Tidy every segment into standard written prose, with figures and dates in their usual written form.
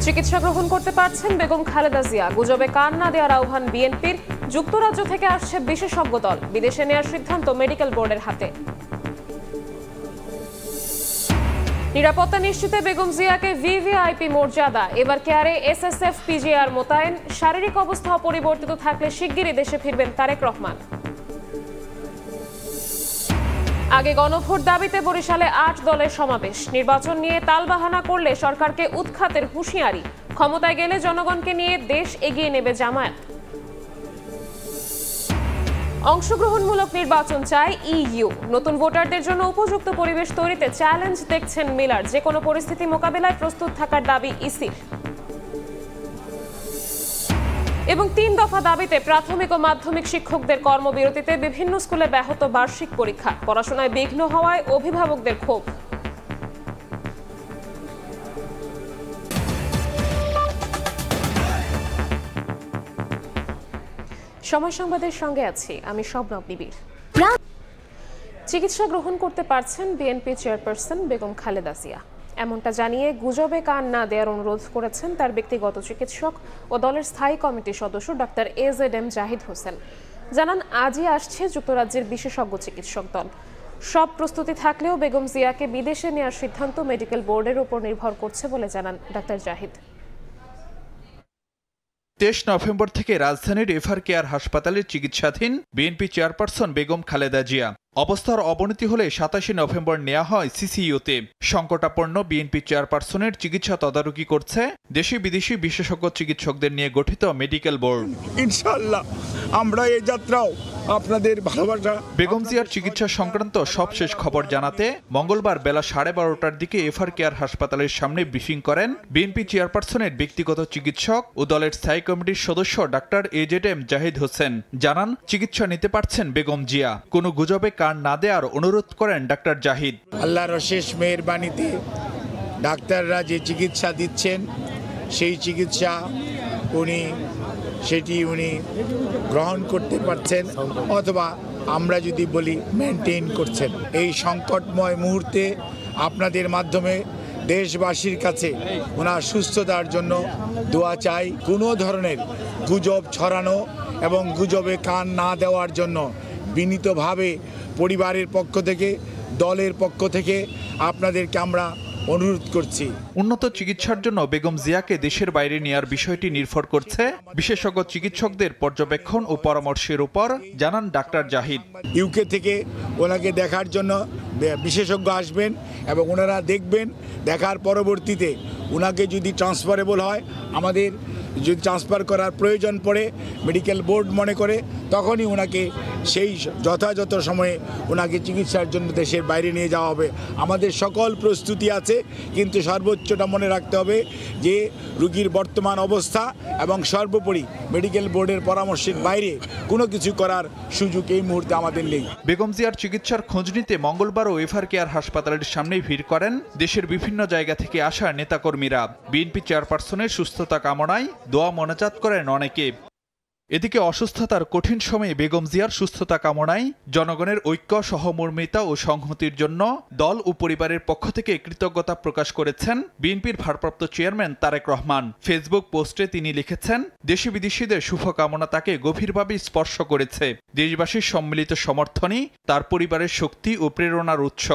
চিকিৎসা গ্রহণ করতে পারছেন বেগম খালেদা জিয়া। গুজবে কান না দেওয়ার আহ্বান বিএনপির। যুক্তরাজ্য থেকে আসছে বিশেষজ্ঞ দল। বিদেশে নেওয়ার সিদ্ধান্ত মেডিকেল বোর্ডের হাতে। নিরাপত্তা নিশ্চিতে বেগম জিয়াকে ভিভিআইপি মর্যাদা। এবার কেয়ারে এসএসএফ পিজিআর মোতায়েন। শারীরিক অবস্থা অপরিবর্তিত থাকলে শিগগিরই দেশে ফিরবেন তারেক রহমান। আগে গণভোট দাবিতে বরিশালে ৮ দলের সমাবেশ। নির্বাচন নিয়ে তালবাহানা করলে সরকারকে উৎখাতের হুঁশিয়ারি। ক্ষমতায় গেলে জনগণকে নিয়ে দেশ এগিয়ে নেবে জামায়াত। অংশগ্রহণমূলক নির্বাচন চায় ইইউ। নতুন ভোটারদের জন্য উপযুক্ত পরিবেশ তৈরিতে চ্যালেঞ্জ দেখছেন মিলার। যে কোনো পরিস্থিতি মোকাবেলায় প্রস্তুত থাকার দাবি ইসির। এবং ৩ দফা দাবিতে প্রাথমিক ও মাধ্যমিক শিক্ষকদের কর্মবিরতিতে। বিভিন্ন স্কুলে ব্যাহত বার্ষিক পরীক্ষা। পড়াশোনায় বিঘ্ন হওয়ায় অভিভাবকদের ক্ষোভ। সময় সংবাদের সঙ্গে আছি আমি শবনম নিবিড়। চিকিৎসা গ্রহণ করতে পারছেন বিএনপি চেয়ারপারসন বেগম খালেদা জিয়া। এমনটা জানিয়ে গুজবে কান না দেওয়ার অনুরোধ করেছেন তার ব্যক্তিগত চিকিৎসক ও দলের স্থায়ী কমিটির সদস্য ডাক্তার এজেডএম জাহিদ হোসেন। জানান, আজই আসছে যুক্তরাজ্যের বিশেষজ্ঞ চিকিৎসক দল। সব প্রস্তুতি থাকলেও বেগম জিয়াকে বিদেশে নেওয়ার সিদ্ধান্ত মেডিকেল বোর্ডের উপর নির্ভর করছে বলে জানান ডাক্তার জাহিদ। 23 নভেম্বর থেকে রাজধানীর এভার কেয়ার হাসপাতালে চিকিৎসাধীন বিএনপি চেয়ারপারসন বেগম খালেদা জিয়া। অবস্থার অবনতি হলে 27 নভেম্বর নেওয়া হয় সিসিইউতে। সংকটাপন্ন বিএনপি চেয়ারপারসনের চিকিৎসা তদারকি করছে দেশি বিদেশি বিশেষজ্ঞ চিকিৎসকদের নিয়ে গঠিত মেডিকেল বোর্ড। ইনশাআল্লাহ আমরা এই যাত্রাও আপনাদের ভালোবাসা। বেগম জিয়ার চিকিৎসা সংক্রান্ত সবশেষ খবর জানাতে মঙ্গলবার বেলা 12:30টার দিকে এভার কেয়ার হাসপাতালের সামনে ব্রিফিং করেন বিএনপি চেয়ারপারসনের ব্যক্তিগত চিকিৎসক ও দলের স্থায়ী কমিটির সদস্য ডাক্তার এজেডএম জাহিদ হোসেন। জানান, চিকিৎসা নিতে পারছেন বেগম জিয়া। কোনো গুজবে কান না দেওয়ার অনুরোধ করেন ডাক্তার জাহিদ। আল্লাহর অশেষ মেহেরবানিতে ডাক্তাররা যে চিকিৎসা দিচ্ছেন সেই চিকিৎসা উনি গ্রহণ করতে পারছেন, অথবা আমরা যদি বলি মেনটেন করছেন। এই সংকটময় মুহূর্তে আপনাদের মাধ্যমে দেশবাসীর কাছে ওনার সুস্থতার জন্য দোয়া চাই। কোনো ধরনের গুজব ছড়ানো এবং গুজবে কান না দেওয়ার জন্য বিনীতভাবে পরিবারের পক্ষ থেকে, দলের পক্ষ থেকে আপনাদেরকে আমরা অনুরোধ করছি। উন্নত চিকিৎসার জন্য বেগম জিয়াকে দেশের বাইরে নেওয়ার বিষয়টি নির্ভর করছে বিশেষজ্ঞ চিকিৎসকদের পর্যবেক্ষণ ও পরামর্শের উপর, জানান ডাক্তার জাহিদ। ইউকে থেকে ওনাকে দেখার জন্য বিশেষজ্ঞ আসবেন এবং ওনারা দেখবেন। দেখার পরবর্তীতে ওনাকে যদি ট্রান্সফারেবল হয়, আমাদের যদি ট্রান্সফার করার প্রয়োজন পড়ে মেডিকেল বোর্ড মনে করে, তখনই ওনাকে সেই যথাযথ সময়ে ওনাকে চিকিৎসার জন্য দেশের বাইরে নিয়ে যাওয়া হবে। আমাদের সকল প্রস্তুতি আছে, কিন্তু সর্বোচ্চটা মনে রাখতে হবে যে রোগীর বর্তমান অবস্থা এবং সর্বোপরি মেডিকেল বোর্ডের পরামর্শের বাইরে কোনো কিছু করার সুযোগ এই মুহূর্তে আমাদের নেই। বেগম জিয়ার চিকিৎসার খোঁজ নিতে মঙ্গলবারও এভার কেয়ার হাসপাতালের সামনেই ভিড় করেন দেশের বিভিন্ন জায়গা থেকে আসা নেতাকর্মীরা। বিএনপি চেয়ারপারসনের সুস্থতা কামনায় দোয়া মোনাজাত করেন অনেকে। এদিকে অসুস্থতার কঠিন সময়ে বেগম জিয়ার সুস্থতা কামনায় জনগণের ঐক্য, সহমর্মিতা ও সংহতির জন্য দল ও পরিবারের পক্ষ থেকে কৃতজ্ঞতা প্রকাশ করেছেন বিএনপির ভারপ্রাপ্ত চেয়ারম্যান তারেক রহমান। ফেসবুক পোস্টে তিনি লিখেছেন, দেশি বিদেশিদের শুভকামনা তাকে গভীরভাবে স্পর্শ করেছে। দেশবাসীর সম্মিলিত সমর্থনই তার পরিবারের শক্তি ও প্রেরণার উৎস।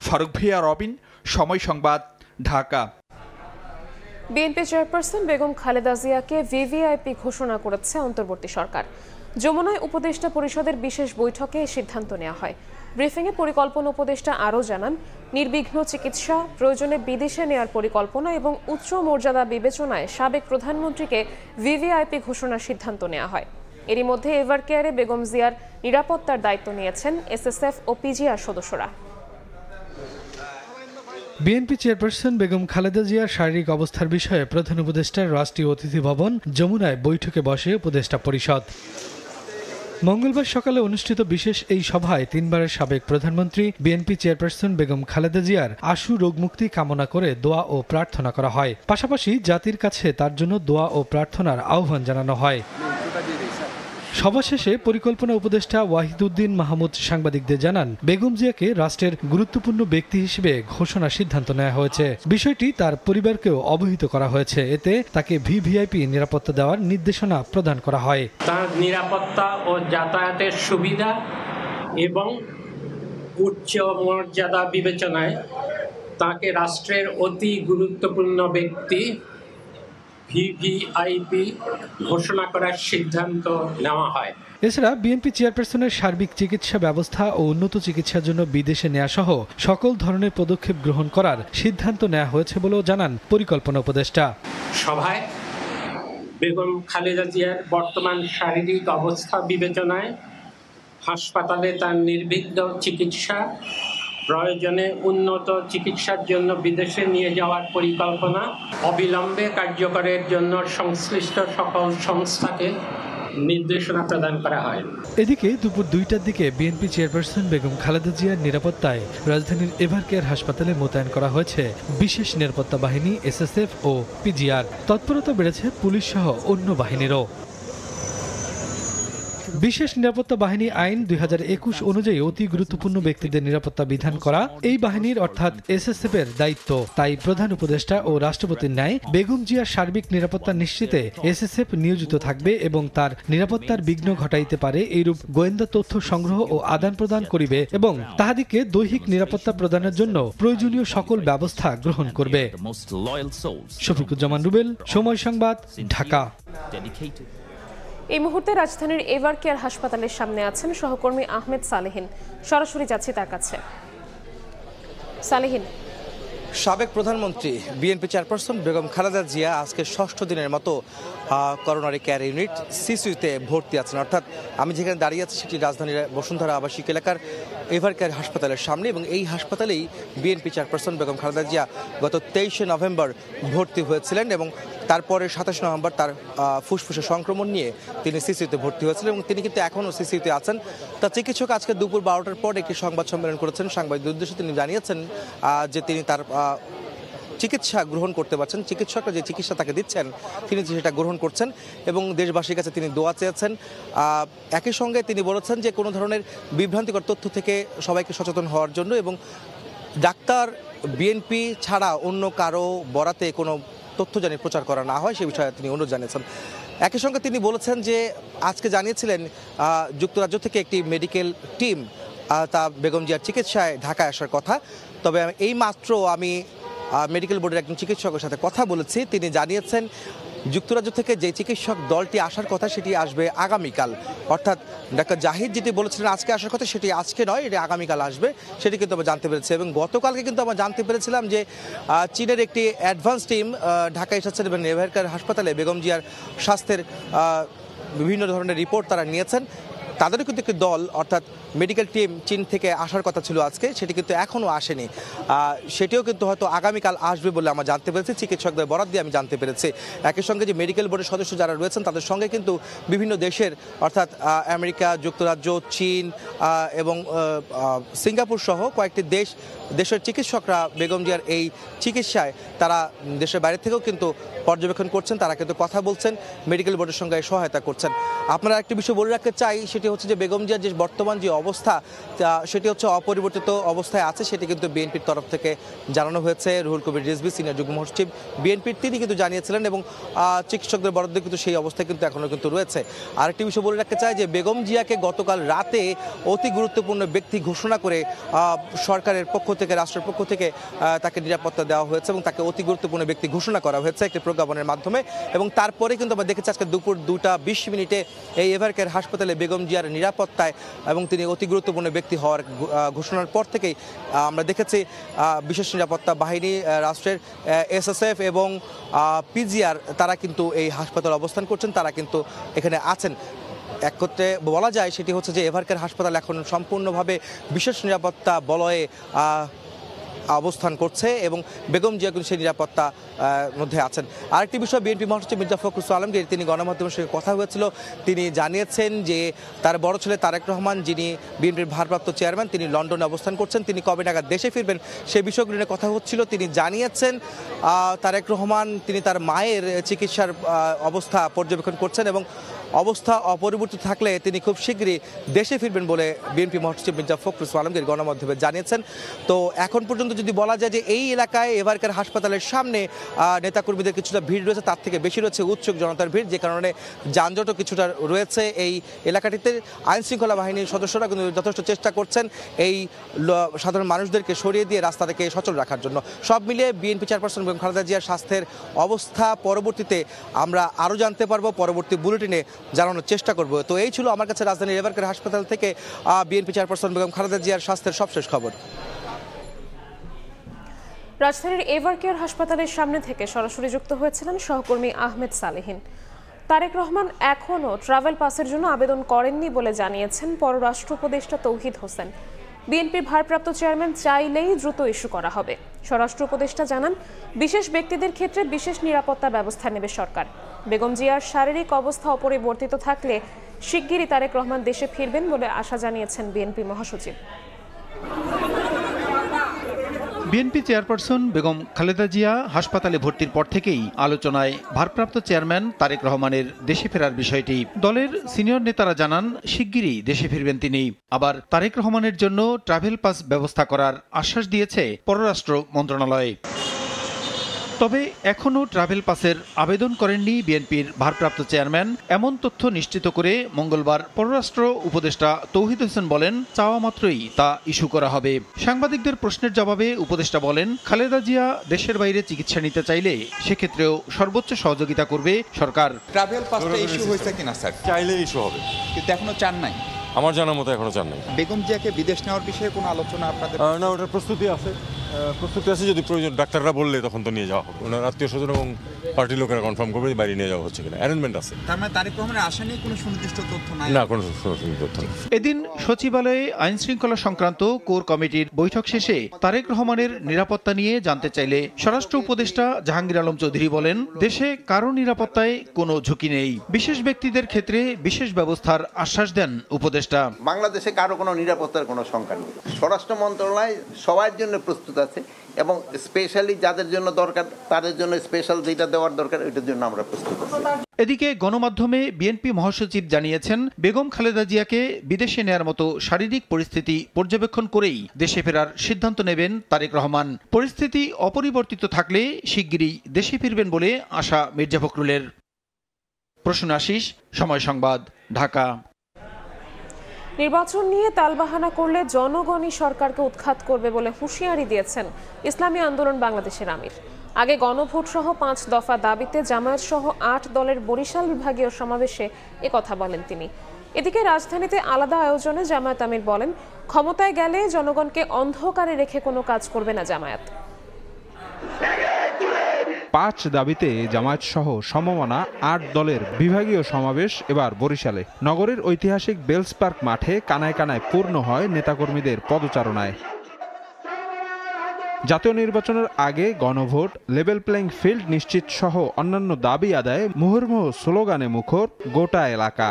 ফারুক ভিয়া, রবিন, সময় সংবাদ, ঢাকা। বিএনপি চেয়ারপারসন বেগম খালেদা জিয়াকে ভিভিআইপি ঘোষণা করেছে অন্তর্বর্তী সরকার। যমুনায় উপদেষ্টা পরিষদের বিশেষ বৈঠকে এই সিদ্ধান্ত নেওয়া হয়। ব্রিফিংয়ে পরিকল্পনা উপদেষ্টা আরও জানান, নির্বিঘ্ন চিকিৎসা, প্রয়োজনে বিদেশে নেওয়ার পরিকল্পনা এবং উচ্চ মর্যাদা বিবেচনায় সাবেক প্রধানমন্ত্রীকে ভিভিআইপি ঘোষণার সিদ্ধান্ত নেওয়া হয়। এরই মধ্যে এভার কেয়ারে বেগম জিয়ার নিরাপত্তার দায়িত্ব নিয়েছেন এসএসএফ ও পিজিআর সদস্যরা। বিএনপি চেয়ারপারসন বেগম খালেদা জিয়ার শারীরিক অবস্থার বিষয়ে প্রধান উপদেষ্টার রাষ্ট্রীয় অতিথি ভবন যমুনায় বৈঠকে বসে উপদেষ্টা পরিষদ। মঙ্গলবার সকালে অনুষ্ঠিত বিশেষ এই সভায় 3 বারের সাবেক প্রধানমন্ত্রী বিএনপি চেয়ারপারসন বেগম খালেদা জিয়ার আশু রোগমুক্তি কামনা করে দোয়া ও প্রার্থনা করা হয়। পাশাপাশি জাতির কাছে তার জন্য দোয়া ও প্রার্থনার আহ্বান জানানো হয়। সভা শেষে পরিকল্পনা উপদেষ্টা ওয়াহিদুদ্দিন মাহমুদ সাংবাদিকদের জানান, বেগম জিয়াকে রাষ্ট্রের গুরুত্বপূর্ণ ব্যক্তি হিসেবে ঘোষণার সিদ্ধান্ত নেওয়া হয়েছে। বিষয়টি তার পরিবারকেও অবহিত করা হয়েছে। এতে তাকে ভিভিআইপি নিরাপত্তা দেওয়ার নির্দেশনা প্রদান করা হয়। তার নিরাপত্তা ও যাতায়াতের সুবিধা এবং উচ্চ মর্যাদা বিবেচনায় তাকে রাষ্ট্রের অতি গুরুত্বপূর্ণ ব্যক্তি ভিভিআইপি ঘোষণা করার সিদ্ধান্ত নেওয়া হয়। এছাড়া বিএনপি চেয়ারপারসনের সার্বিক চিকিৎসা ব্যবস্থা ও উন্নত চিকিৎসার জন্য বিদেশে নেওয়া সহ সকল ধরনের পদক্ষেপ গ্রহণ করার সিদ্ধান্ত নেওয়া হয়েছে বলেও জানান পরিকল্পনা উপদেষ্টা। সভায় বেগম খালেদা জিয়ার বর্তমান শারীরিক অবস্থা বিবেচনায় হাসপাতালে তার নির্বিঘ্ন চিকিৎসা, প্রয়োজনে উন্নত চিকিৎসার জন্য বিদেশে নিয়ে যাওয়ার পরিকল্পনা অবিলম্বে কার্যকরের জন্য সংশ্লিষ্ট সকল সংস্থাকে নির্দেশনা প্রদান করা হয়। এদিকে দুপুর 2টার দিকে বিএনপি চেয়ারপারসন বেগম খালেদা জিয়ার নিরাপত্তায় রাজধানীর এভারকেয়ার হাসপাতালে মোতায়েন করা হয়েছে বিশেষ নিরাপত্তা বাহিনী এসএসএফ ও পিজিআর। তৎপরতা বেড়েছে পুলিশ সহ অন্য বাহিনীরও। বিশেষ নিরাপত্তা বাহিনী আইন 2021 অনুযায়ী অতি গুরুত্বপূর্ণ ব্যক্তিদের নিরাপত্তা বিধান করা এই বাহিনীর অর্থাৎ এসএসএফ এর দায়িত্ব। তাই প্রধান উপদেষ্টা ও রাষ্ট্রপতির ন্যায় বেগম জিয়ার সার্বিক নিরাপত্তা নিশ্চিতে এসএসএফ নিয়োজিত থাকবে এবং তার নিরাপত্তার বিঘ্ন ঘটাইতে পারে এইরূপ গোয়েন্দা তথ্য সংগ্রহ ও আদান প্রদান করিবে এবং তাহাদিকে দৈহিক নিরাপত্তা প্রদানের জন্য প্রয়োজনীয় সকল ব্যবস্থা গ্রহণ করবে। শফিকুজ্জামান রুবেল, সময় সংবাদ, ঢাকা। এই মুহূর্তে রাজধানীর এভারকেয়ার হাসপাতালের সামনে আছেন সহকর্মী আহমেদ সালেহিন। সরাসরি যাচ্ছি তার কাছে। সালেহিন, সাবেক প্রধানমন্ত্রী বিএনপি চেয়ারপারসন বেগম খালেদা জিয়া আজকে 6ষ্ঠ দিনের মতো করোনারি কেয়ার ইউনিট সিসিউতে ভর্তি আছেন। অর্থাৎ আমি যেখানে দাঁড়িয়ে আছি সেটি রাজধানীর বসুন্ধরা আবাসিক এলাকার এভারকেয়ার হাসপাতালের সামনে এবং এই হাসপাতালেই বিএনপি চেয়ারপারসন বেগম খালেদা জিয়া গত 23শে নভেম্বর ভর্তি হয়েছিলেন এবং তারপরে 27 নভেম্বর তার ফুসফুসে সংক্রমণ নিয়ে তিনি সিসিউতে ভর্তি হয়েছিলেন এবং তিনি কিন্তু এখনও সিসিউতে আছেন। তার চিকিৎসক আজকে দুপুর 12টার পর একটি সংবাদ সম্মেলন করেছেন। সাংবাদিকদের উদ্দেশ্যে তিনি জানিয়েছেন যে তিনি তার চিকিৎসা গ্রহণ করতে পারছেন, চিকিৎসকরা যে চিকিৎসা তাকে দিচ্ছেন তিনি সেটা গ্রহণ করছেন এবং দেশবাসীর কাছে তিনি দোয়া চেয়েছেন। একই সঙ্গে তিনি বলেছেন যে কোনো ধরনের বিভ্রান্তিকর তথ্য থেকে সবাইকে সচেতন হওয়ার জন্য এবং ডাক্তার বিএনপি ছাড়া অন্য কারো বরাতে কোনো তথ্য জানি প্রচার করা না হয় সে বিষয়ে তিনি অনুরোধ জানিয়েছেন। একই সঙ্গে তিনি বলেছেন যে আজকে জানিয়েছিলেন যুক্তরাজ্য থেকে একটি মেডিকেল টিম তা বেগম জিয়ার চিকিৎসায় ঢাকায় আসার কথা। তবে এই মাত্র আমি মেডিকেল বোর্ডের একজন চিকিৎসকের সাথে কথা বলেছি, তিনি জানিয়েছেন যুক্তরাজ্য থেকে যে চিকিৎসক দলটি আসার কথা সেটি আসবে আগামীকাল। অর্থাৎ ডাক্তার জাহিদ যেটি বলেছিলেন আজকে আসার কথা সেটি আজকে নয়, এটি আগামীকাল আসবে, সেটি কিন্তু আমরা জানতে পেরেছি। এবং গতকালকে কিন্তু আমরা জানতে পেরেছিলাম যে চীনের একটি অ্যাডভান্স টিম ঢাকায় এসেছেন এবং এভারকেয়ার হাসপাতালে বেগম জিয়ার স্বাস্থ্যের বিভিন্ন ধরনের রিপোর্ট তারা নিয়েছেন। তাদেরও কিন্তু একটি দল অর্থাৎ মেডিকেল টিম চীন থেকে আসার কথা ছিল আজকে, সেটি কিন্তু এখনও আসেনি। সেটিও কিন্তু হয়তো আগামীকাল আসবে বলে আমরা জানতে পেরেছি, চিকিৎসকদের বরাত দিয়ে আমি জানতে পেরেছি। একই সঙ্গে যে মেডিকেল বোর্ডের সদস্য যারা রয়েছেন তাদের সঙ্গে কিন্তু বিভিন্ন দেশের অর্থাৎ আমেরিকা, যুক্তরাজ্য, চীন এবং সিঙ্গাপুর সহ কয়েকটি দেশের চিকিৎসকরা বেগম জিয়ার এই চিকিৎসায় তারা দেশের বাইরে থেকেও কিন্তু পর্যবেক্ষণ করছেন, তারা কিন্তু কথা বলছেন, মেডিকেল বোর্ডের সঙ্গে সহায়তা করছেন। আপনারা একটি বিষয় বলে রাখতে চাই, সেটি হচ্ছে যে বেগম জিয়ার যে বর্তমান যে অবস্থা সেটি হচ্ছে অপরিবর্তিত অবস্থায় আছে, সেটি কিন্তু বিএনপির তরফ থেকে জানানো হয়েছে। রুহুল কবির রিজভী সিনিয়র যুগ্ম মহাসচিব বিএনপির তিনি কিন্তু জানিয়েছিলেন এবং চিকিৎসকদের বরাদ্দ কিন্তু সেই অবস্থায় কিন্তু এখনও কিন্তু রয়েছে। আরেকটি বিষয় বলে রাখতে চাই যে বেগম জিয়াকে গতকাল রাতে অতি গুরুত্বপূর্ণ ব্যক্তি ঘোষণা করে সরকারের পক্ষ থেকে, রাষ্ট্রের পক্ষ থেকে তাকে নিরাপত্তা দেওয়া হয়েছে এবং তাকে অতি গুরুত্বপূর্ণ ব্যক্তি ঘোষণা করা হয়েছে একটি প্রজ্ঞাপনের মাধ্যমে। এবং তারপরে কিন্তু আমরা দেখেছি আজকে দুপুর 2:20 এই এভারকেয়ার হাসপাতালে বেগম জিয়ার নিরাপত্তায় এবং তিনি অতি গুরুত্বপূর্ণ ব্যক্তি হওয়ার ঘোষণার পর থেকেই আমরা দেখেছি বিশেষ নিরাপত্তা বাহিনী, রাষ্ট্রের এসএসএফ এবং পিজিআর তারা কিন্তু এই হাসপাতালে অবস্থান করছেন, তারা কিন্তু এখানে আছেন। এক করতে বলা যায় সেটি হচ্ছে যে এভারকেয়ার হাসপাতাল এখন সম্পূর্ণভাবে বিশেষ নিরাপত্তা বলয়ে অবস্থান করছে এবং বেগম জিয়া কিন্তু সেই নিরাপত্তা মধ্যে আছেন। আরেকটি বিষয়, বিএনপি মহাসচিব মির্জা ফখরুল আলমগীর তিনি গণমাধ্যমের সঙ্গে কথা হয়েছিল, তিনি জানিয়েছেন যে তার বড় ছেলে তারেক রহমান যিনি বিএনপির ভারপ্রাপ্ত চেয়ারম্যান তিনি লন্ডনে অবস্থান করছেন, তিনি কবে নাগাদ দেশে ফিরবেন সেই বিষয়গুলো নিয়ে কথা হচ্ছিল। তিনি জানিয়েছেন তারেক রহমান তিনি তার মায়ের চিকিৎসার অবস্থা পর্যবেক্ষণ করছেন এবং অবস্থা অপরিবর্তিত থাকলে তিনি খুব শীঘ্রই দেশে ফিরবেন বলে বিএনপি মহাসচিব মির্জা ফখরুল ইসলাম আলমগীর গণমাধ্যমে জানিয়েছেন। তো এখন পর্যন্ত যদি বলা যায় যে এই এলাকায় এভারকেয়ার হাসপাতালের সামনে নেতাকর্মীদের কিছুটা ভিড় রয়েছে, তার থেকে বেশি রয়েছে উৎসুক জনতার ভিড়, যে কারণে যানজটও কিছুটা রয়েছে এই এলাকাটিতে। আইনশৃঙ্খলা বাহিনীর সদস্যরা কিন্তু যথেষ্ট চেষ্টা করছেন এই সাধারণ মানুষদেরকে সরিয়ে দিয়ে রাস্তা থেকে সচল রাখার জন্য। সব মিলিয়ে বিএনপি চেয়ারপারসন বেগম খালেদা জিয়ার স্বাস্থ্যের অবস্থা পরবর্তীতে আমরা আরও জানতে পারবো, পরবর্তী বুলেটিনে জানানোর চেষ্টা করব। তো এই ছিল আমার কাছে রাজধানীর এভারকেয়ার হাসপাতাল থেকে বিএনপি চেয়ারপারসন বেগম খালেদা জিয়ার স্বাস্থ্যের সবশেষ খবর। রাজধানীর এভারকেয়ার হাসপাতালের সামনে থেকে সরাসরি যুক্ত হয়েছিলেন সহকর্মী আহমেদ সালেহীন। তারেক রহমান এখনও ট্রাভেল পাসের জন্য আবেদন করেননি বলে জানিয়েছেন পররাষ্ট্র উপদেষ্টা তৌহিদ হোসেন। বিএনপির ভারপ্রাপ্ত চেয়ারম্যান চাইলেই দ্রুত ইস্যু করা হবে। স্বরাষ্ট্র উপদেষ্টা জানান, বিশেষ ব্যক্তিদের ক্ষেত্রে বিশেষ নিরাপত্তা ব্যবস্থা নেবে সরকার। বেগম জিয়ার শারীরিক অবস্থা অপরিবর্তিত থাকলে শিগগিরই তারেক রহমান দেশে ফিরবেন বলে আশা জানিয়েছেন বিএনপি মহাসচিব। বিএনপি চেয়ারপারসন বেগম খালেদা জিয়া হাসপাতালে ভর্তির পর থেকেই আলোচনায় ভারপ্রাপ্ত চেয়ারম্যান তারেক রহমানের দেশে ফেরার বিষয়টি। দলের সিনিয়র নেতারা জানান, শিগগিরই দেশে ফিরবেন তিনি। আবার তারেক রহমানের জন্য ট্রাভেল পাস ব্যবস্থা করার আশ্বাস দিয়েছে পররাষ্ট্র মন্ত্রণালয়। তবে এখনও ট্রাভেল পাসের আবেদন করেননি বিএনপির ভারপ্রাপ্ত চেয়ারম্যান, এমন তথ্য নিশ্চিত করে মঙ্গলবার পররাষ্ট্র উপদেষ্টা তৌহিদ হোসেন বলেন, চাওয়া মাত্রই তা ইস্যু করা হবে। সাংবাদিকদের প্রশ্নের জবাবে উপদেষ্টা বলেন, খালেদা জিয়া দেশের বাইরে চিকিৎসা নিতে চাইলে সেক্ষেত্রেও সর্বোচ্চ সহযোগিতা করবে সরকার। ট্রাভেল পাসটা ইস্যু হয়েছে কিনা স্যার? চাইলে ইস্যু হবে, কিন্তু এখনো চান নাই। আমার জানার মতো এখনো চান নাই। বেগম জিয়াকে বিদেশ নেওয়ার বিষয়ে কোনো আলোচনা আপনাদের? না, ওটার প্রস্তুতি আছে। যদি প্রয়োজন ডাক্তাররা বললে তখন তো নিয়ে যাওয়া হবে। ওনার আত্মীয় স্বজন এবং পার্টির লোকেরা কনফার্ম করবে বাইরে নিয়ে যাওয়া হচ্ছে কিনা। অ্যারেঞ্জমেন্ট আছে। তার মানে তারেক রহমানের আশা নিয়ে কোনো সুনির্দিষ্ট তথ্য নাই? না, কোনো সুনির্দিষ্ট তথ্য নেই। এদিন সচিবালয়ে আইন শৃঙ্খলা সংক্রান্ত কোর কমিটির বৈঠক শেষে তারেক রহমানের নিরাপত্তা নিয়ে জানতে চাইলে স্বরাষ্ট্র উপদেষ্টা জাহাঙ্গীর আলম চৌধুরী বলেন, দেশে কারো নিরাপত্তায় কোনো ঝুঁকি নেই। বিশেষ ব্যক্তিদের ক্ষেত্রে বিশেষ ব্যবস্থার আশ্বাস দেন উপদেষ্টা। বাংলাদেশে কারো কোনো নিরাপত্তার কোনো শঙ্কা নেই। স্বরাষ্ট্র মন্ত্রণালয় সবার জন্য প্রস্তুত আছে এবং স্পেশালি যাদের জন্য দরকার তাদের জন্য স্পেশাল যেটা দেওয়ার দরকার ওইটার জন্য আমরা প্রস্তুত আছি। এদিকে গণমাধ্যমে বিএনপি মহাসচিব জানিয়েছেন, বেগম খালেদা জিয়াকে বিদেশে নেয়ার মতো শারীরিক পরিস্থিতি পর্যবেক্ষণ করেই দেশে ফেরার সিদ্ধান্ত নেবেন তারেক রহমান। পরিস্থিতি অপরিবর্তিত থাকলে শিগগিরই দেশে ফিরবেন বলে আশা মির্জা ফখরুলের। প্রশ্ন আশিস, সময় সংবাদ, ঢাকা। নির্বাচন নিয়ে তালবাহানা করলে জনগণই সরকারকে উৎখাত করবে বলে হুঁশিয়ারি দিয়েছেন ইসলামী আন্দোলন বাংলাদেশের আমির। আগে গণভোট সহ 5 দফা দাবিতে জামায়াত সহ 8 দলের বরিশাল বিভাগীয় সমাবেশে একথা বলেন তিনি। এদিকে রাজধানীতে আলাদা আয়োজনে জামায়াত আমির বলেন, ক্ষমতায় গেলে জনগণকে অন্ধকারে রেখে কোনো কাজ করবে না জামায়াত। 5 দাবিতে জামায়াত সহ সমমনা 8 দলের বিভাগীয় সমাবেশ এবার বরিশালে। নগরের ঐতিহাসিক বেলস পার্ক মাঠে কানায় কানায় পূর্ণ হয় নেতাকর্মীদের পদচারণায়। জাতীয় নির্বাচনের আগে গণভোট, লেভেল প্লেইং ফিল্ড নিশ্চিত সহ অন্যান্য দাবি আদায়ে মুহুর্মুহু স্লোগানে মুখর গোটা এলাকা।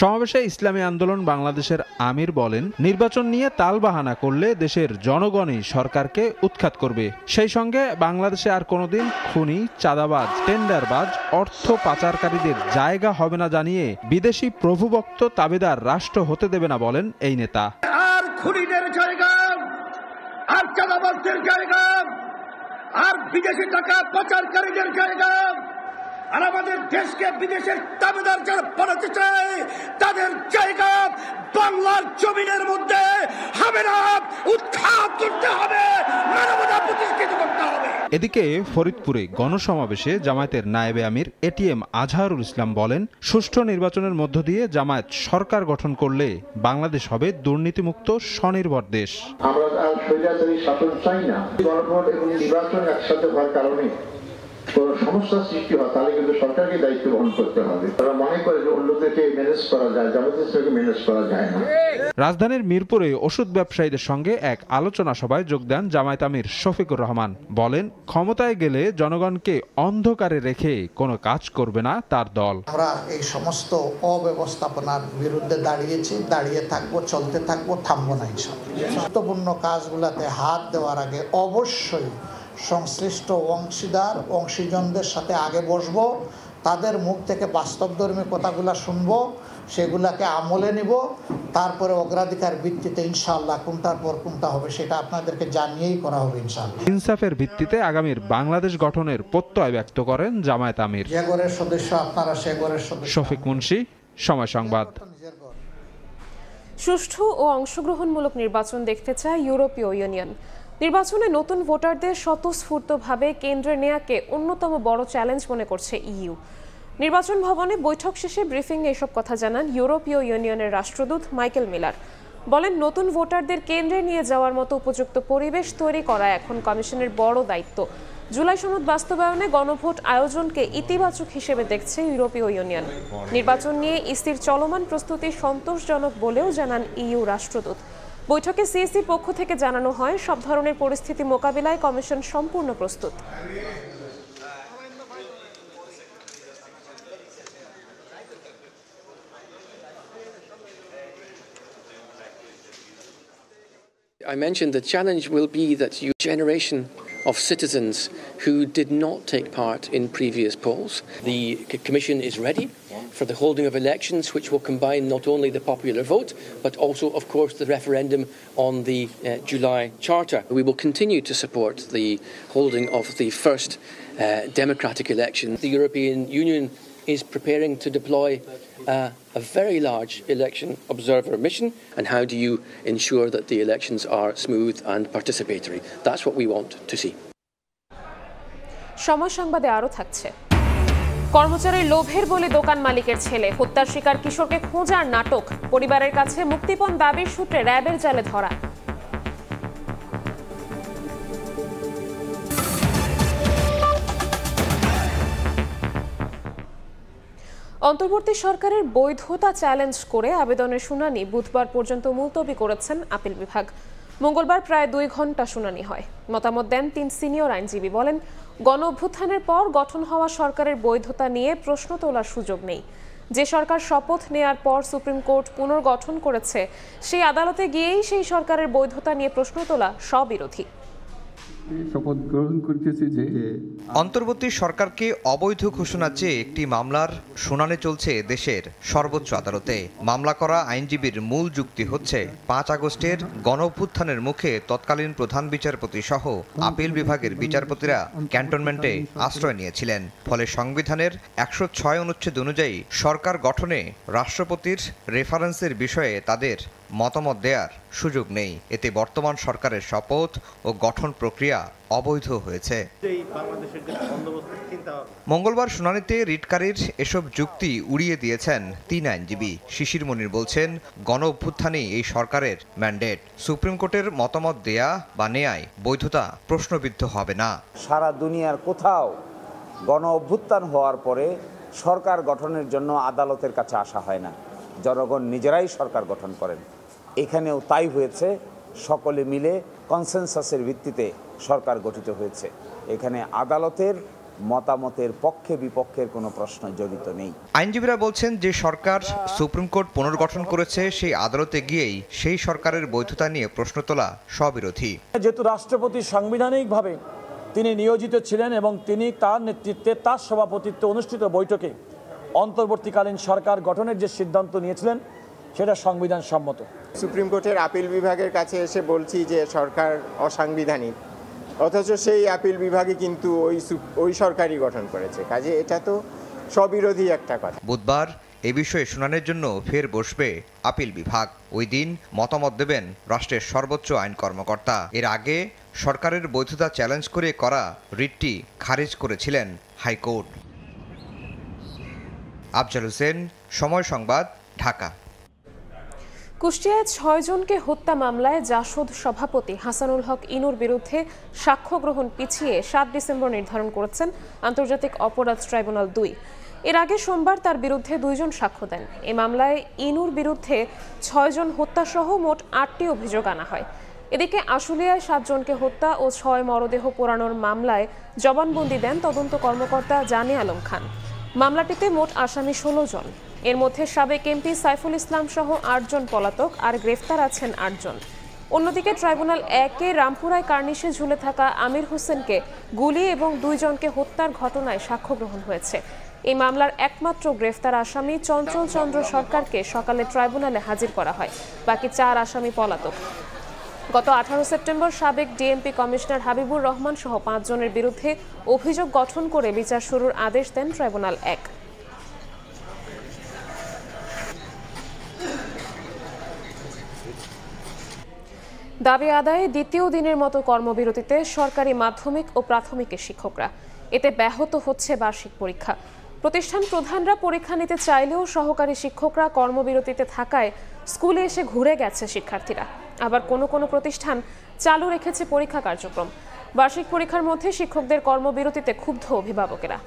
সমাবেশে ইসলামী আন্দোলন বাংলাদেশের আমির বলেন, নির্বাচন নিয়ে তালবাহানা করলে দেশের জনগণই সরকারকে উৎখাত করবে। সেই সঙ্গে বাংলাদেশে আর কোনোদিন খুনি, চাঁদাবাজ, টেন্ডারবাজ, অর্থ পাচারকারীদের জায়গা হবে না জানিয়ে বিদেশি প্রভুভক্ত তাবেদার রাষ্ট্র হতে দেবে না বলেন এই নেতা। আর খুনিদের জায়গা, আর চাঁদাবাজদের জায়গা, আর বিদেশি টাকা পাচারকারীদের জায়গা, আর আমাদের দেশকে বিদেশের দাবিদার যারা বানাতে চায় তাদের জায়গা বাংলার জমিনের মধ্যে হবে না, উৎখাত করতে হবে, মানবতা প্রতিষ্ঠিত করতে হবে। এদিকে ফরিদপুরে গণসমাবেশে জামায়াতের নায়েবে আমির এটিএম আজহারুল ইসলাম বলেন, সুষ্ঠু নির্বাচনের মধ্য দিয়ে জামায়াত সরকার গঠন করলে বাংলাদেশ হবে দুর্নীতিমুক্ত স্বনির্ভর দেশ। আমরা আর স্বৈরাচারী শাসন চাই না। গণভোট এবং নির্বাচন একসাথে হওয়ার কারণে কোন সমস্যা সৃষ্টি হয় তাহলে কিন্তু সরকারকে দায়িত্ব বহন করতে হবে। তারা মনে করে যে অন্যদেরকে ম্যানেজ করা যায়, জামায়াতকে ম্যানেজ করা যায় না। রাজধানীর মিরপুরে ওষুধ ব্যবসায়ীদের সঙ্গে এক আলোচনা সভায় যোগ দেন জামায়াত আমির শফিকুর রহমান। বলেন, ক্ষমতায় গেলে জনগণকে অন্ধকারে রেখে কোনো কাজ করবে না তার দল। আমরা এই সমস্ত অব্যবস্থাপনার বিরুদ্ধে দাঁড়িয়ে থাকবো, চলতে থাকবো, থামবো না। গুরুত্বপূর্ণ কাজগুলোতে হাত দেওয়ার আগে অবশ্যই সংশ্লিষ্ট অংশীদার অংশীজনদের সাথে আগে বসবো, তাদের মুখ থেকে বাস্তবধর্মী কথাগুলো শুনবো, সেগুলাকে আমলে নিব, তারপরে অগ্রাধিকার ভিত্তিতে ইনশাআল্লাহ কোনটার পর কোনটা হবে সেটা আপনাদেরকে জানিয়েই করা হবে ইনশাআল্লাহ। ইনসাফের ভিত্তিতে আগামীর বাংলাদেশ গঠনের প্রত্যয় ব্যক্ত করেন জামায়াত আমির। যে ঘরের সদস্য আপনারা সে ঘরের সদস্য। শফিক মুন্সি, সময় সংবাদ। সুষ্ঠু ও অংশগ্রহণমূলক নির্বাচন দেখতে চায় ইউরোপীয় ইউনিয়ন। নির্বাচনে নতুন ভোটারদের স্বতঃস্ফূর্তভাবে কেন্দ্রে নেয়াকে অন্যতম বড় চ্যালেঞ্জ মনে করছে ইইউ। নির্বাচন ভবনে বৈঠক শেষে ব্রিফিংয়ে এসব কথা জানান ইউরোপীয় ইউনিয়নের রাষ্ট্রদূত মাইকেল মিলার। বলেন, নতুন ভোটারদের কেন্দ্রে নিয়ে যাওয়ার মতো উপযুক্ত পরিবেশ তৈরি করা এখন কমিশনের বড় দায়িত্ব। জুলাই সনদ বাস্তবায়নে গণভোট আয়োজনকে ইতিবাচক হিসেবে দেখছে ইউরোপীয় ইউনিয়ন। নির্বাচন নিয়ে ইসির চলমান প্রস্তুতি সন্তোষজনক বলেও জানান ইইউ রাষ্ট্রদূত। বৈঠকে সিএসির পক্ষ থেকে জানানো হয়, সব ধরনের পরিস্থিতি মোকাবিলায় কমিশন সম্পূর্ণ প্রস্তুত। I mentioned the challenge will be that you generation of citizens who did not take part in previous polls. The Commission is ready for the holding of elections which will combine not only the popular vote but also, of course, the referendum on the July Charter. We will continue to support the holding of the first democratic election. The European Union is preparing to deploy a very large election observer mission. And how do you ensure that the elections are smooth and participatory? That's what we want to see. সময় সংবাদে আরো থাকছে। কর্মচারীর লোভের বলে দোকান মালিকের ছেলে হত্যার শিকার কিশোরকে খোঁজার নাটক। পরিবারের কাছে মুক্তিপণ দাবির সূত্রে র্যাবের জালে ধরা। অন্তর্বর্তী সরকারের বৈধতা চ্যালেঞ্জ করে আবেদনের শুনানি বুধবার পর্যন্ত মুলতবি করেছেন আপিল বিভাগ। মঙ্গলবার প্রায় 2 ঘন্টা শুনানি হয়। মতামত দেন 3 সিনিয়র আইনজীবী। বলেন, গণ অভ্যুত্থানের পর গঠন হওয়া সরকারের বৈধতা নিয়ে প্রশ্ন তোলার সুযোগ নেই। যে সরকার শপথ নেয়ার পর সুপ্রিম কোর্ট পুনর্গঠন করেছে, সেই আদালতে গিয়েই সেই সরকারের বৈধতা নিয়ে প্রশ্ন তোলা স্ববিরোধী। শপথ গ্রহণ করতেছি যে অন্তর্বর্তী সরকারকে অবৈধ ঘোষণা চেয়ে একটি মামলার শুনানি চলছে দেশের সর্বোচ্চ আদালতে। মামলা করা আইনজীবীর মূল যুক্তি হচ্ছে 5 আগস্টের গণঅভ্যুত্থানের মুখে তৎকালীন প্রধান বিচারপতি সহ আপিল বিভাগের বিচারপতিরা ক্যান্টনমেন্টে আশ্রয় নিয়েছিলেন। ফলে সংবিধানের 106 অনুচ্ছেদ অনুযায়ী সরকার গঠনে রাষ্ট্রপতির রেফারেন্সের বিষয়ে তাদের মতামত দেওয়ার সুযোগ নেই। এতে বর্তমান সরকারের শপথ ও গঠন প্রক্রিয়া অবৈধ হয়েছে। মঙ্গলবার শুনানিতে রিটকারীর এসব যুক্তি উড়িয়ে দিয়েছেন 3 আইনজীবী। শিশির মনির বলছেন, গণ অভ্যুত্থানই এই সরকারের ম্যান্ডেট। সুপ্রিম কোর্টের মতামত দেয়া বা নেয়ায় বৈধতা প্রশ্নবিদ্ধ হবে না। সারা দুনিয়ার কোথাও গণ অভ্যুত্থান হওয়ার পরে সরকার গঠনের জন্য আদালতের কাছে আসা হয় না, জনগণ নিজেরাই সরকার গঠন করেন। এখানেও তাই হয়েছে, সকলে মিলে কনসেনসাসের ভিত্তিতে সরকার গঠিত হয়েছে। এখানে আদালতের মতামতের পক্ষে বিপক্ষের কোনো প্রশ্ন জড়িত নেই। আইনজীবীরা বলছেন, যে সরকার সুপ্রিম কোর্ট পুনর্গঠন করেছে সেই আদালতে গিয়েই সেই সরকারের বৈধতা নিয়ে প্রশ্ন তোলা স্ববিরোধী। যেহেতু রাষ্ট্রপতি সাংবিধানিকভাবে তিনি নিয়োজিত ছিলেন এবং তিনি তার নেতৃত্বে তার সভাপতিত্বে অনুষ্ঠিত বৈঠকে অন্তর্বর্তীকালীন সরকার গঠনের যে সিদ্ধান্ত নিয়েছিলেন সেটা সংবিধান সম্মত। সুপ্রিম কোর্টের আপিল বিভাগের কাছে এসে বলছি যে সরকার অসাংবিধানিক, অথচ সেই আপিল বিভাগে কিন্তু ওই সরকারই গঠন করেছে। কাজে এটা তো স্ববিরোধী একটা কথা। বুধবার এ বিষয়ে শুনানির জন্য ফের বসবে আপিল বিভাগ। ওই দিন মতামত দেবেন রাষ্ট্রের সর্বোচ্চ আইন কর্মকর্তা। এর আগে সরকারের বৈধতা চ্যালেঞ্জ করে করা রিটটি খারিজ করেছিলেন হাইকোর্ট। আফজাল হোসেন, সময় সংবাদ, ঢাকা। কুষ্টিয়ায় 6 জনকে হত্যা মামলায় জাসদ সভাপতি হাসানুল হক ইনুর বিরুদ্ধে সাক্ষ্য গ্রহণ পিছিয়ে 7 ডিসেম্বর নির্ধারণ করেছেন আন্তর্জাতিক অপরাধ ট্রাইব্যুনাল 2। এর আগে সোমবার তার বিরুদ্ধে 2 জন সাক্ষ্য দেন। এই মামলায় ইনুর বিরুদ্ধে 6 জন হত্যাসহ মোট 8টি অভিযোগ আনা হয়। এদিকে আশুলিয়ায় 7 জনকে হত্যা ও 6 মরদেহ পোড়ানোর মামলায় জবানবন্দি দেন তদন্ত কর্মকর্তা জানে আলম খান। মামলাটিতে মোট আসামি 16 জন। এর মধ্যে সাবেক এমপি সাইফুল ইসলাম সহ 8 জন পলাতক, আর গ্রেফতার আছেন 8 জন। অন্যদিকে ট্রাইব্যুনাল 1-এ রামপুরায় কার্নিশে ঝুলে থাকা আমির হোসেনকে গুলি এবং 2 জনকে হত্যার ঘটনায় সাক্ষ্য গ্রহণ হয়েছে। এই মামলার একমাত্র গ্রেফতার আসামি চঞ্চল চন্দ্র সরকারকে সকালে ট্রাইব্যুনালে হাজির করা হয়। বাকি 4 আসামি পলাতক। গত 18 সেপ্টেম্বর সাবেক ডিএমপি কমিশনার হাবিবুর রহমান সহ 5 জনের বিরুদ্ধে অভিযোগ গঠন করে বিচার শুরুর আদেশ দেন ট্রাইব্যুনাল 1। দাবি আদায়ে দ্বিতীয় দিনের মতো কর্মবিরতিতে সরকারি মাধ্যমিক ও প্রাথমিকের শিক্ষকরা। এতে ব্যাহত হচ্ছে বার্ষিক পরীক্ষা। প্রতিষ্ঠান প্রধানরা পরীক্ষা নিতে চাইলেও সহকারী শিক্ষকরা কর্মবিরতিতে থাকায় স্কুলে এসে ঘুরে গেছে শিক্ষার্থীরা। আবার কোনো প্রতিষ্ঠান চালু রেখেছে পরীক্ষা কার্যক্রম। বার্ষিক পরীক্ষার মধ্যে শিক্ষকদের কর্মবিরতিতে ক্ষুব্ধ অভিভাবকেরা।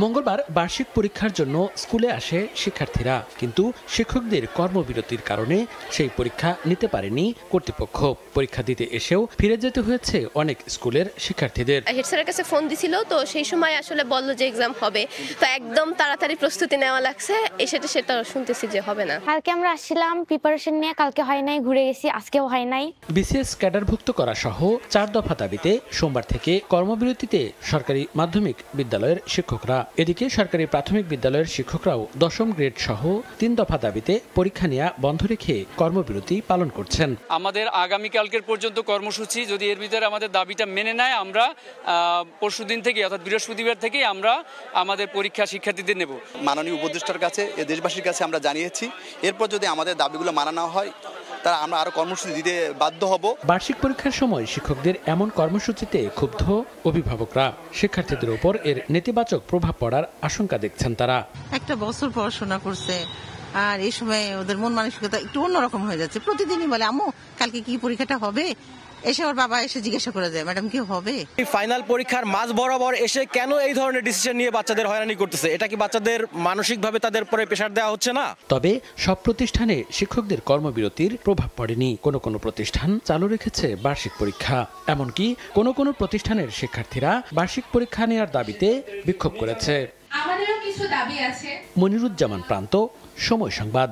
মঙ্গলবার বার্ষিক পরীক্ষার জন্য স্কুলে আসে শিক্ষার্থীরা, কিন্তু শিক্ষকদের কর্মবিরতির কারণে সেই পরীক্ষা নিতে পারেনি কর্তৃপক্ষ। পরীক্ষা দিতে এসেও ফিরে যেতে হয়েছে অনেক স্কুলের শিক্ষার্থীদের। হেড স্যারের কাছে ফোন দিছিল, তো সেই সময় আসলে বললো যে এক্সাম হবে, তো একদম তাড়াতাড়ি প্রস্তুতি নেওয়া লাগছে। সেটা শুনতেছি যে হবে না। কালকে আমরা আসছিলাম প্রিপারেশন নিয়ে, কালকে হয় নাই, ঘুরে গেছি, আজকেও হয় নাই। বিসিএস ক্যাডারভুক্ত করা সহ 4 দফা দাবিতে সোমবার থেকে কর্মবিরতিতে সরকারি মাধ্যমিক বিদ্যালয়ের শিক্ষকরা। এদিকে সরকারি প্রাথমিক বিদ্যালয়ের শিক্ষকরাও 10ম গ্রেড সহ 3 দফা দাবিতে পরীক্ষা নেওয়া বন্ধ রেখে কর্মবিরতি পালন করছেন। আমাদের আগামীকালকের পর্যন্ত কর্মসূচি, যদি এর ভিতরে আমাদের দাবিটা মেনে নেয়, আমরা পরশুদিন থেকে অর্থাৎ বৃহস্পতিবার থেকে আমরা আমাদের পরীক্ষা শিক্ষার্থীদের নেব। মাননীয় উপদেষ্টার কাছে, দেশবাসীর কাছে আমরা জানিয়েছি, এরপর যদি আমাদের দাবিগুলো মানা না হয় তারা আমরা আরো কর্মসূচি দিতে বাধ্য হব। বার্ষিক পরীক্ষার সময় শিক্ষকদের এমন কর্মসূচিতে ক্ষুব্ধ অভিভাবকরা। শিক্ষার্থীদের উপর এর নেতিবাচক প্রভাব পড়ার আশঙ্কা দেখছেন তারা। একটা বছর পড়াশোনা করছে, আর এই সময় ওদের মন মানসিকতা একটু অন্যরকম হয়ে যাচ্ছে। প্রতিদিনই বলে আম্মু কালকে কি পরীক্ষাটা হবে, এসে ওর বাবা এসে জিজ্ঞাসা করে দেয় ম্যাডাম কি হবে। ফাইনাল পরীক্ষার মাঝ বরাবর এসে কেন এই ধরনের ডিসিশন নিয়ে বাচ্চাদের হয়রানি করতেছে? এটা কি বাচ্চাদের মানসিকভাবে তাদের উপরে প্রেসার দেওয়া হচ্ছে না? তবে সব প্রতিষ্ঠানে শিক্ষকদের কর্মবিরতির প্রভাব পড়েনি। কোনো প্রতিষ্ঠান চালু রেখেছে বার্ষিক পরীক্ষা। এমনকি কোনো প্রতিষ্ঠানের শিক্ষার্থীরা বার্ষিক পরীক্ষা নেওয়ার দাবিতে বিক্ষোভ করেছে। আমাদেরও কিছু দাবি আছে। মনিরুজ্জামান প্রান্ত, সময় সংবাদ।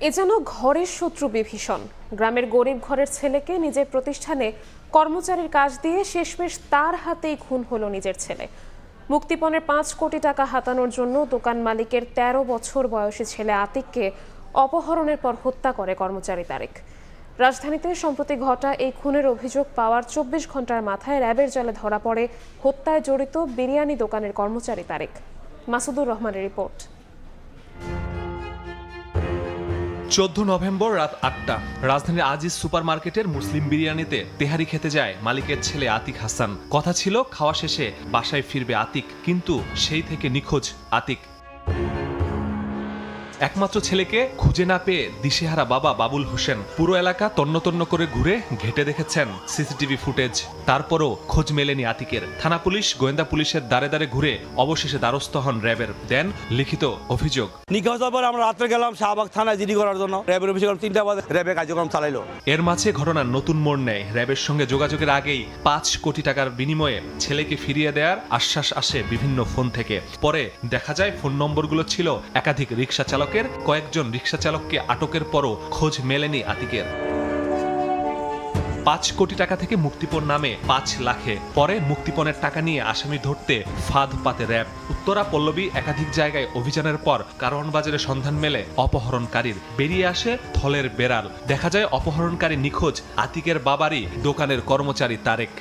এ যেন ঘরের শত্রু বিভীষণ। গ্রামের গরিব ঘরের ছেলেকে নিজের প্রতিষ্ঠানে কর্মচারীর কাজ দিয়ে শেষমেশ তার হাতেই খুন হলো নিজের ছেলে। মুক্তিপণের 5 কোটি টাকা হাতানোর জন্য দোকান মালিকের 13 বছর বয়সী ছেলে আতিককে অপহরণের পর হত্যা করে কর্মচারী তারেক। রাজধানীতে সম্প্রতি ঘটা এই খুনের অভিযোগ পাওয়ার 24 ঘন্টার মাথায় র্যাবের জালে ধরা পড়ে হত্যায় জড়িত বিরিয়ানি দোকানের কর্মচারী তারেক। মাসুদুর রহমানের রিপোর্ট। 14 নভেম্বর রাত 8টা রাজধানীর আজিজ সুপার মার্কেটের মুসলিম বিরিয়ানিতে তেহারি খেতে যায় মালিকের ছেলে আতিক হাসান। কথা ছিল খাওয়া শেষে বাসায় ফিরবে আতিক, কিন্তু সেই থেকে নিখোঁজ আতিক। একমাত্র ছেলেকে খুঁজে না পেয়ে দিশেহারা বাবা বাবুল হোসেন পুরো এলাকা তন্ন করে ঘুরে ঘেটে দেখেছেন সিসিটিভি ফুটেজ। তারপরও খোঁজ মেলেনি আতিকের। থানা পুলিশ, গোয়েন্দা পুলিশের দ্বারে দ্বারে ঘুরে অবশেষে দ্বারস্থ হন র্যাবের। দেন লিখিত অভিযোগ। নিখোঁজ হওয়ার পর আমরা রাত্রে গেলাম শাহবাগ থানায় জিডি করার জন্য। র্যাবের অফিসে 3টা বাজে র্যাবে কার্যক্রম চালাইলো। এর মাঝে ঘটনার নতুন মোড় নেয়। র্যাবের সঙ্গে যোগাযোগের আগেই 5 কোটি টাকার বিনিময়ে ছেলেকে ফিরিয়ে দেওয়ার আশ্বাস আসে বিভিন্ন ফোন থেকে। পরে দেখা যায় ফোন নম্বরগুলো ছিল একাধিক রিকশা চালক। কয়েকজন রিকশা চালককে আটকের পরও খোঁজ মেলেনি আতিকের। 5 কোটি টাকা থেকে মুক্তিপণ নামে 5 লাখে। পরে মুক্তিপণের টাকা নিয়ে আসামি ধরতে ফাঁদ পাতে র্যাব। উত্তরা পল্লবী একাধিক জায়গায় অভিযানের পর কারওয়ান বাজারে সন্ধান মেলে অপহরণকারীর। বেরিয়ে আসে থলের বেড়াল। দেখা যায় অপহরণকারী নিখোঁজ আতিকের বাবারই দোকানের কর্মচারী তারেক।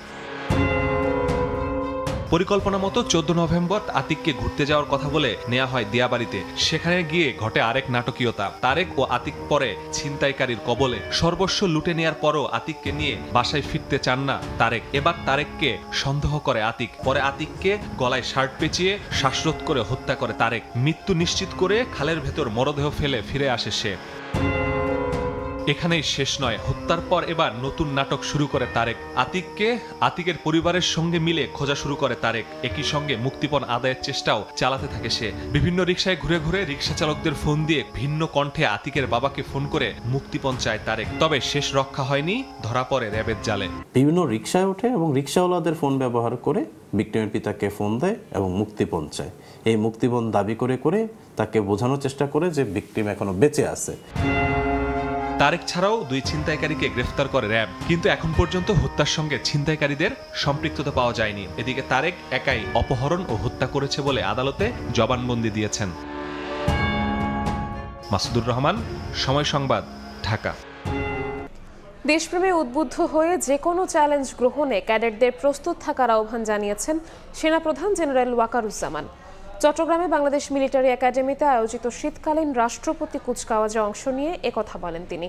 পরিকল্পনা মতো 14 নভেম্বর আতিককে ঘুরতে যাওয়ার কথা বলে নেওয়া হয় দিয়াবাড়িতে। সেখানে গিয়ে ঘটে আরেক নাটকীয়তা। তারেক ও আতিক পরে ছিনতাইকারীর কবলে। সর্বস্ব লুটে নেওয়ার পরও আতিককে নিয়ে বাসায় ফিরতে চান না তারেক। এবার তারেককে সন্দেহ করে আতিক। পরে আতিককে গলায় শার্ট পেঁচিয়ে শ্বাসরোধ করে হত্যা করে তারেক। মৃত্যু নিশ্চিত করে খালের ভেতর মরদেহ ফেলে ফিরে আসে সে। এখানেই শেষ নয়। হত্যার পর এবার নতুন নাটক শুরু করে তারেক। আতিকের পরিবারের সঙ্গে মিলে খোঁজা শুরু করে তারেক। একই সঙ্গে মুক্তিপণ আদায়ের চেষ্টাও চালাতে থাকে সে। বিভিন্ন রিকশায় ঘুরে ঘুরে রিকশা চালকদের ফোন দিয়ে ভিন্ন কণ্ঠে আতিকের বাবাকে ফোন করে মুক্তিপণ চায় তারেক। তবে শেষ রক্ষা হয়নি, ধরা পড়ে র্যাবের জালে। বিভিন্ন রিকশায় ওঠে এবং রিকশাওয়ালাদের ফোন ব্যবহার করে ভিকটিমের পিতাকে ফোন দেয় এবং মুক্তিপণ চায়। এই মুক্তিপণ দাবি করে তাকে বোঝানোর চেষ্টা করে যে ভিকটিম এখনো বেঁচে আছে। তারেক ছাড়াও 2 ছিনতাইকারীকে গ্রেফতার করে র্যাব, কিন্তু এখন পর্যন্ত হত্যার সঙ্গে ছিনতাইকারীদের সম্পৃক্ততা পাওয়া যায়নি। এদিকে তারেক একাই অপহরণ ও হত্যা করেছে বলে আদালতে জবানবন্দি দিয়েছেন। মাসুদুর রহমান, সময় সংবাদ, ঢাকা। দেশপ্রেমে উদ্বুদ্ধ হয়ে যে কোনো চ্যালেঞ্জ গ্রহণে ক্যাডেটদের প্রস্তুত থাকার আহ্বান জানিয়েছেন সেনাপ্রধান জেনারেল ওয়াকারুজ্জামান। চট্টগ্রামে বাংলাদেশ মিলিটারি একাডেমিতে আয়োজিত শীতকালীন রাষ্ট্রপতি কুচকাওয়াজে অংশ নিয়ে একথা বলেন তিনি।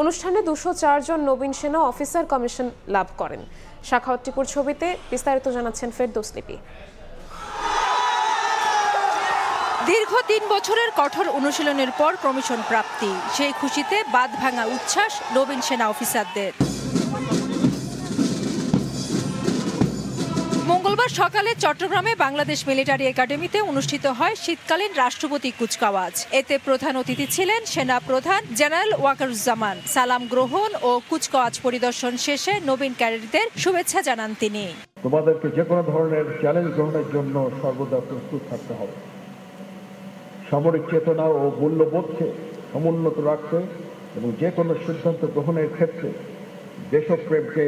অনুষ্ঠানে 204 জন নবীন সেনা অফিসার কমিশন লাভ করেন। সাখাওয়াত টিপুর ছবিতে বিস্তারিত জানাচ্ছেন ফেরদৌস লিপি। দীর্ঘ 3 বছরের কঠোর অনুশীলনের পর কমিশন প্রাপ্তি, সেই খুশিতে বাঁধ ভাঙা উচ্ছ্বাস নবীন সেনা অফিসারদের। মঙ্গলবার সকালে চট্টগ্রামে বাংলাদেশ মিলিটারি একাডেমিতে অনুষ্ঠিত হয় শীতকালীন রাষ্ট্রপতি কুচকাওয়াজ। এতে প্রধান অতিথি ছিলেন সেনা প্রধান জেনারেল ওয়াকারুজ্জামান। সালাম গ্রহণ ও কুচকাওয়াজ পরিদর্শন শেষে নবীন ক্যাডেটদের শুভেচ্ছা জানান তিনি। তোমাদেরকে যে কোনো ধরনের চ্যালেঞ্জ গ্রহণের জন্য সর্বদা প্রস্তুত থাকতে হবে। সামরিক চেতনা ও মূল্যবোধকে সমুন্নত রাখতে এবং যে কোনো সিদ্ধান্ত গ্রহণের ক্ষেত্রে দেশপ্রেমকে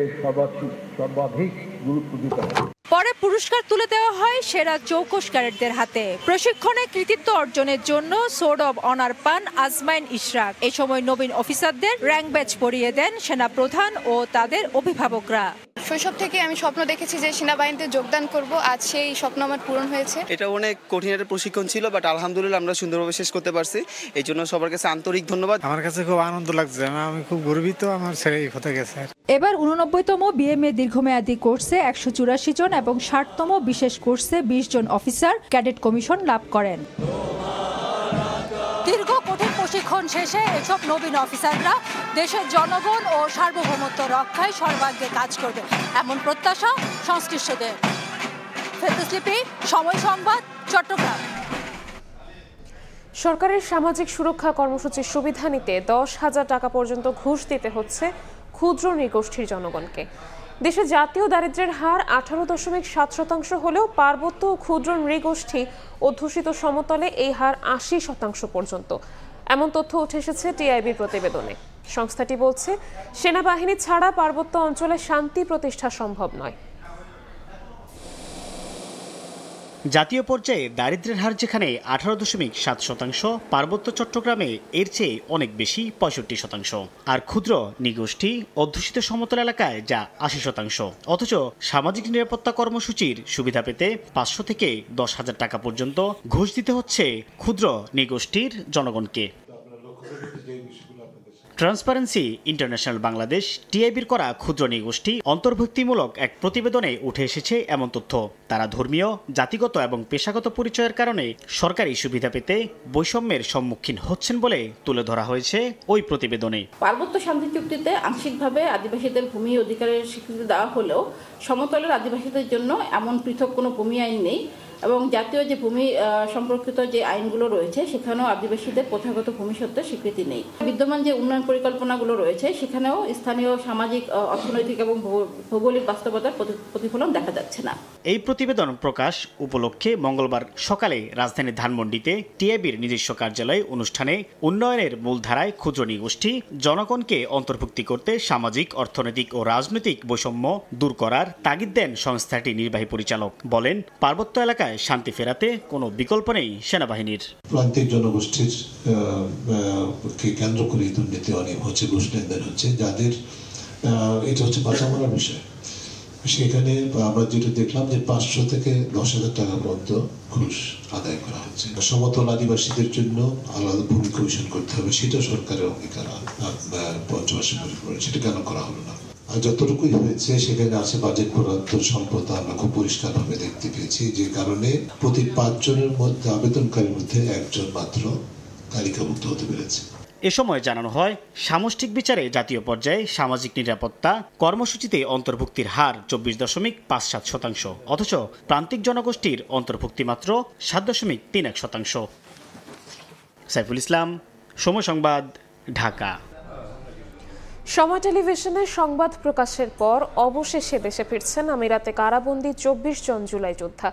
সর্বাধিক গুরুত্ব দিতে হবে। পরে পুরস্কার তুলে দেওয়া হয় সেরা চৌকস ক্যাডেটদের হাতে। প্রশিক্ষণে কৃতিত্ব অর্জনের জন্য সোর্ড অব অনার পান আজমাইন ইশরাক। এই সময় নবীন অফিসারদের র্যাঙ্ক ব্যাচ পরিয়ে দেন সেনা প্রধান ও তাদের অভিভাবকরা। শৈশব থেকে আমি স্বপ্ন দেখেছি যে সেনাবাহিনীতে যোগদান করব, আজ সেই স্বপ্ন আমার পূরণ হয়েছে। এটা অনেক কঠিন একটা প্রশিক্ষণ ছিল, বাট আলহামদুলিল্লাহ আমরা সুন্দরভাবে শেষ করতে পারছি। এই জন্য সবার কাছে আন্তরিক ধন্যবাদ। আমার কাছে খুব আনন্দ লাগছে, আমি খুব গর্বিত আমার ছেলে হতে গেছে। এবার 89তম বিএমএ দীর্ঘমেয়াদী কোর্সে 184 জন এবং 60তম বিশেষ কোর্সে 20 জন অফিসার ক্যাডেট কমিশন লাভ করেন। দীর্ঘ কঠিন প্রশিক্ষণ শেষে এসব নবীন অফিসাররা দেশের জনগণ ও সার্বভৌমত্ব রক্ষায় সর্বাগ্রে কাজ করবে, এমন প্রত্যাশা সংশ্লিষ্টদের। ফেরদৌস লিপি, সময় সংবাদ, চট্টগ্রাম। সরকারের সামাজিক সুরক্ষা কর্মসূচির সুবিধা নিতে 10,000 টাকা পর্যন্ত ঘুষ দিতে হচ্ছে ক্ষুদ্র নৃগোষ্ঠীর জনগণকে। দেশে জাতীয় দারিদ্র্যের হার 18.7% হলেও পার্বত্য ও ক্ষুদ্র নৃগোষ্ঠী অধ্যুষিত সমতলে এই হার 80% পর্যন্ত। এমন তথ্য উঠে এসেছে টিআইবির প্রতিবেদনে। সংস্থাটি বলছে, সেনাবাহিনী ছাড়া পার্বত্য অঞ্চলে শান্তি প্রতিষ্ঠা সম্ভব নয়। জাতীয় পর্যায়ে দারিদ্র্যের হার যেখানে 18.7%, পার্বত্য চট্টগ্রামে এর চেয়ে অনেক বেশি 65%, আর ক্ষুদ্র নৃগোষ্ঠী অধ্যুষিত সমতল এলাকায় যা 80%। অথচ সামাজিক নিরাপত্তা কর্মসূচির সুবিধা পেতে 500 থেকে 10,000 টাকা পর্যন্ত ঘুষ দিতে হচ্ছে ক্ষুদ্র নৃগোষ্ঠীর জনগণকে। ট্রান্সপারেন্সি ইন্টারন্যাশনাল বাংলাদেশ টিআইবির করা ক্ষুদ্র নৃগোষ্ঠী অন্তর্ভুক্তিমূলক এক প্রতিবেদনে উঠে এসেছে এমন তথ্য। তারা ধর্মীয়, জাতিগত এবং পেশাগত পরিচয়ের কারণে সরকারি সুবিধা পেতে বৈষম্যের সম্মুখীন হচ্ছেন বলে তুলে ধরা হয়েছে ওই প্রতিবেদনে। পার্বত্য শান্তি চুক্তিতে আংশিকভাবে আদিবাসীদের ভূমি অধিকারের স্বীকৃতি দেওয়া হলেও সমতলের আদিবাসীদের জন্য এমন পৃথক কোনো ভূমি আইন নেই, এবং জাতীয় যে ভূমি সম্পর্কিত যে আইনগুলো রয়েছে সেখানেও আদিবাসীদের প্রথাগত ভূমি সত্ত্বের স্বীকৃতি নেই। বিদ্যমান যে উন্নয়ন পরিকল্পনাগুলো রয়েছে সেখানেও স্থানীয় সামাজিক, অর্থনৈতিক এবং ভৌগোলিক বাস্তবতার প্রতিফলন দেখা যাচ্ছে না। এই প্রতিবেদন প্রকাশ উপলক্ষে মঙ্গলবার সকালে রাজধানীর ধানমন্ডিতে টিআইবির নিজস্ব কার্যালয়ে অনুষ্ঠানে উন্নয়নের মূলধারায় ক্ষুদ্র নৃগোষ্ঠী জনগণকে অন্তর্ভুক্তি করতে সামাজিক, অর্থনৈতিক ও রাজনৈতিক বৈষম্য দূর করার তাগিদ দেন সংস্থাটির নির্বাহী পরিচালক। বলেন, পার্বত্য এলাকায় শান্তি ফেরাতে কোনো বিকল্প নেই সেনাবাহিনীর। প্রান্তিক জনগোষ্ঠীর কে কেন্দ্র করে দুর্নীতি অনেক হচ্ছে, ঘুষ লেনদেন হচ্ছে, যাদের এটা হচ্ছে বাঁচা মরার বিষয়। সেখানে আমরা যেটা দেখলাম যে 500 থেকে 10,000 টাকা পর্যন্ত ঘুষ আদায় করা হচ্ছে। সমতল আদিবাসীদের জন্য আলাদা ভূমি কমিশন করতে হবে, সেটা সরকারের অঙ্গীকার পঞ্চবার্ষিক পরিকল্পনা, সেটা কেন করা হলো না? আর যতটুকুই হয়েছে সেখানে আছে বাজেট বরাদ্দ স্বল্পতা, আমরা খুব পরিষ্কারভাবে দেখতে পেয়েছি, যে কারণে প্রতি 5 জনের মধ্যে আবেদনকারীর মধ্যে 1 জন মাত্র তালিকাভুক্ত হতে পেরেছে। এ সময় জানানো হয়, সামষ্টিক বিচারে জাতীয় পর্যায়ে সামাজিক নিরাপত্তা কর্মসূচিতে অন্তর্ভুক্তির হার 24.57%, অথচ প্রান্তিক জনগোষ্ঠীর অন্তর্ভুক্তি মাত্র 7.31%। সাইফুল ইসলাম, সময় সংবাদ, ঢাকা। সময় টেলিভিশনের সংবাদ প্রকাশের পর অবশেষে দেশে ফিরছেন আমিরাতে কারাবন্দী 24 জন জুলাই যোদ্ধা।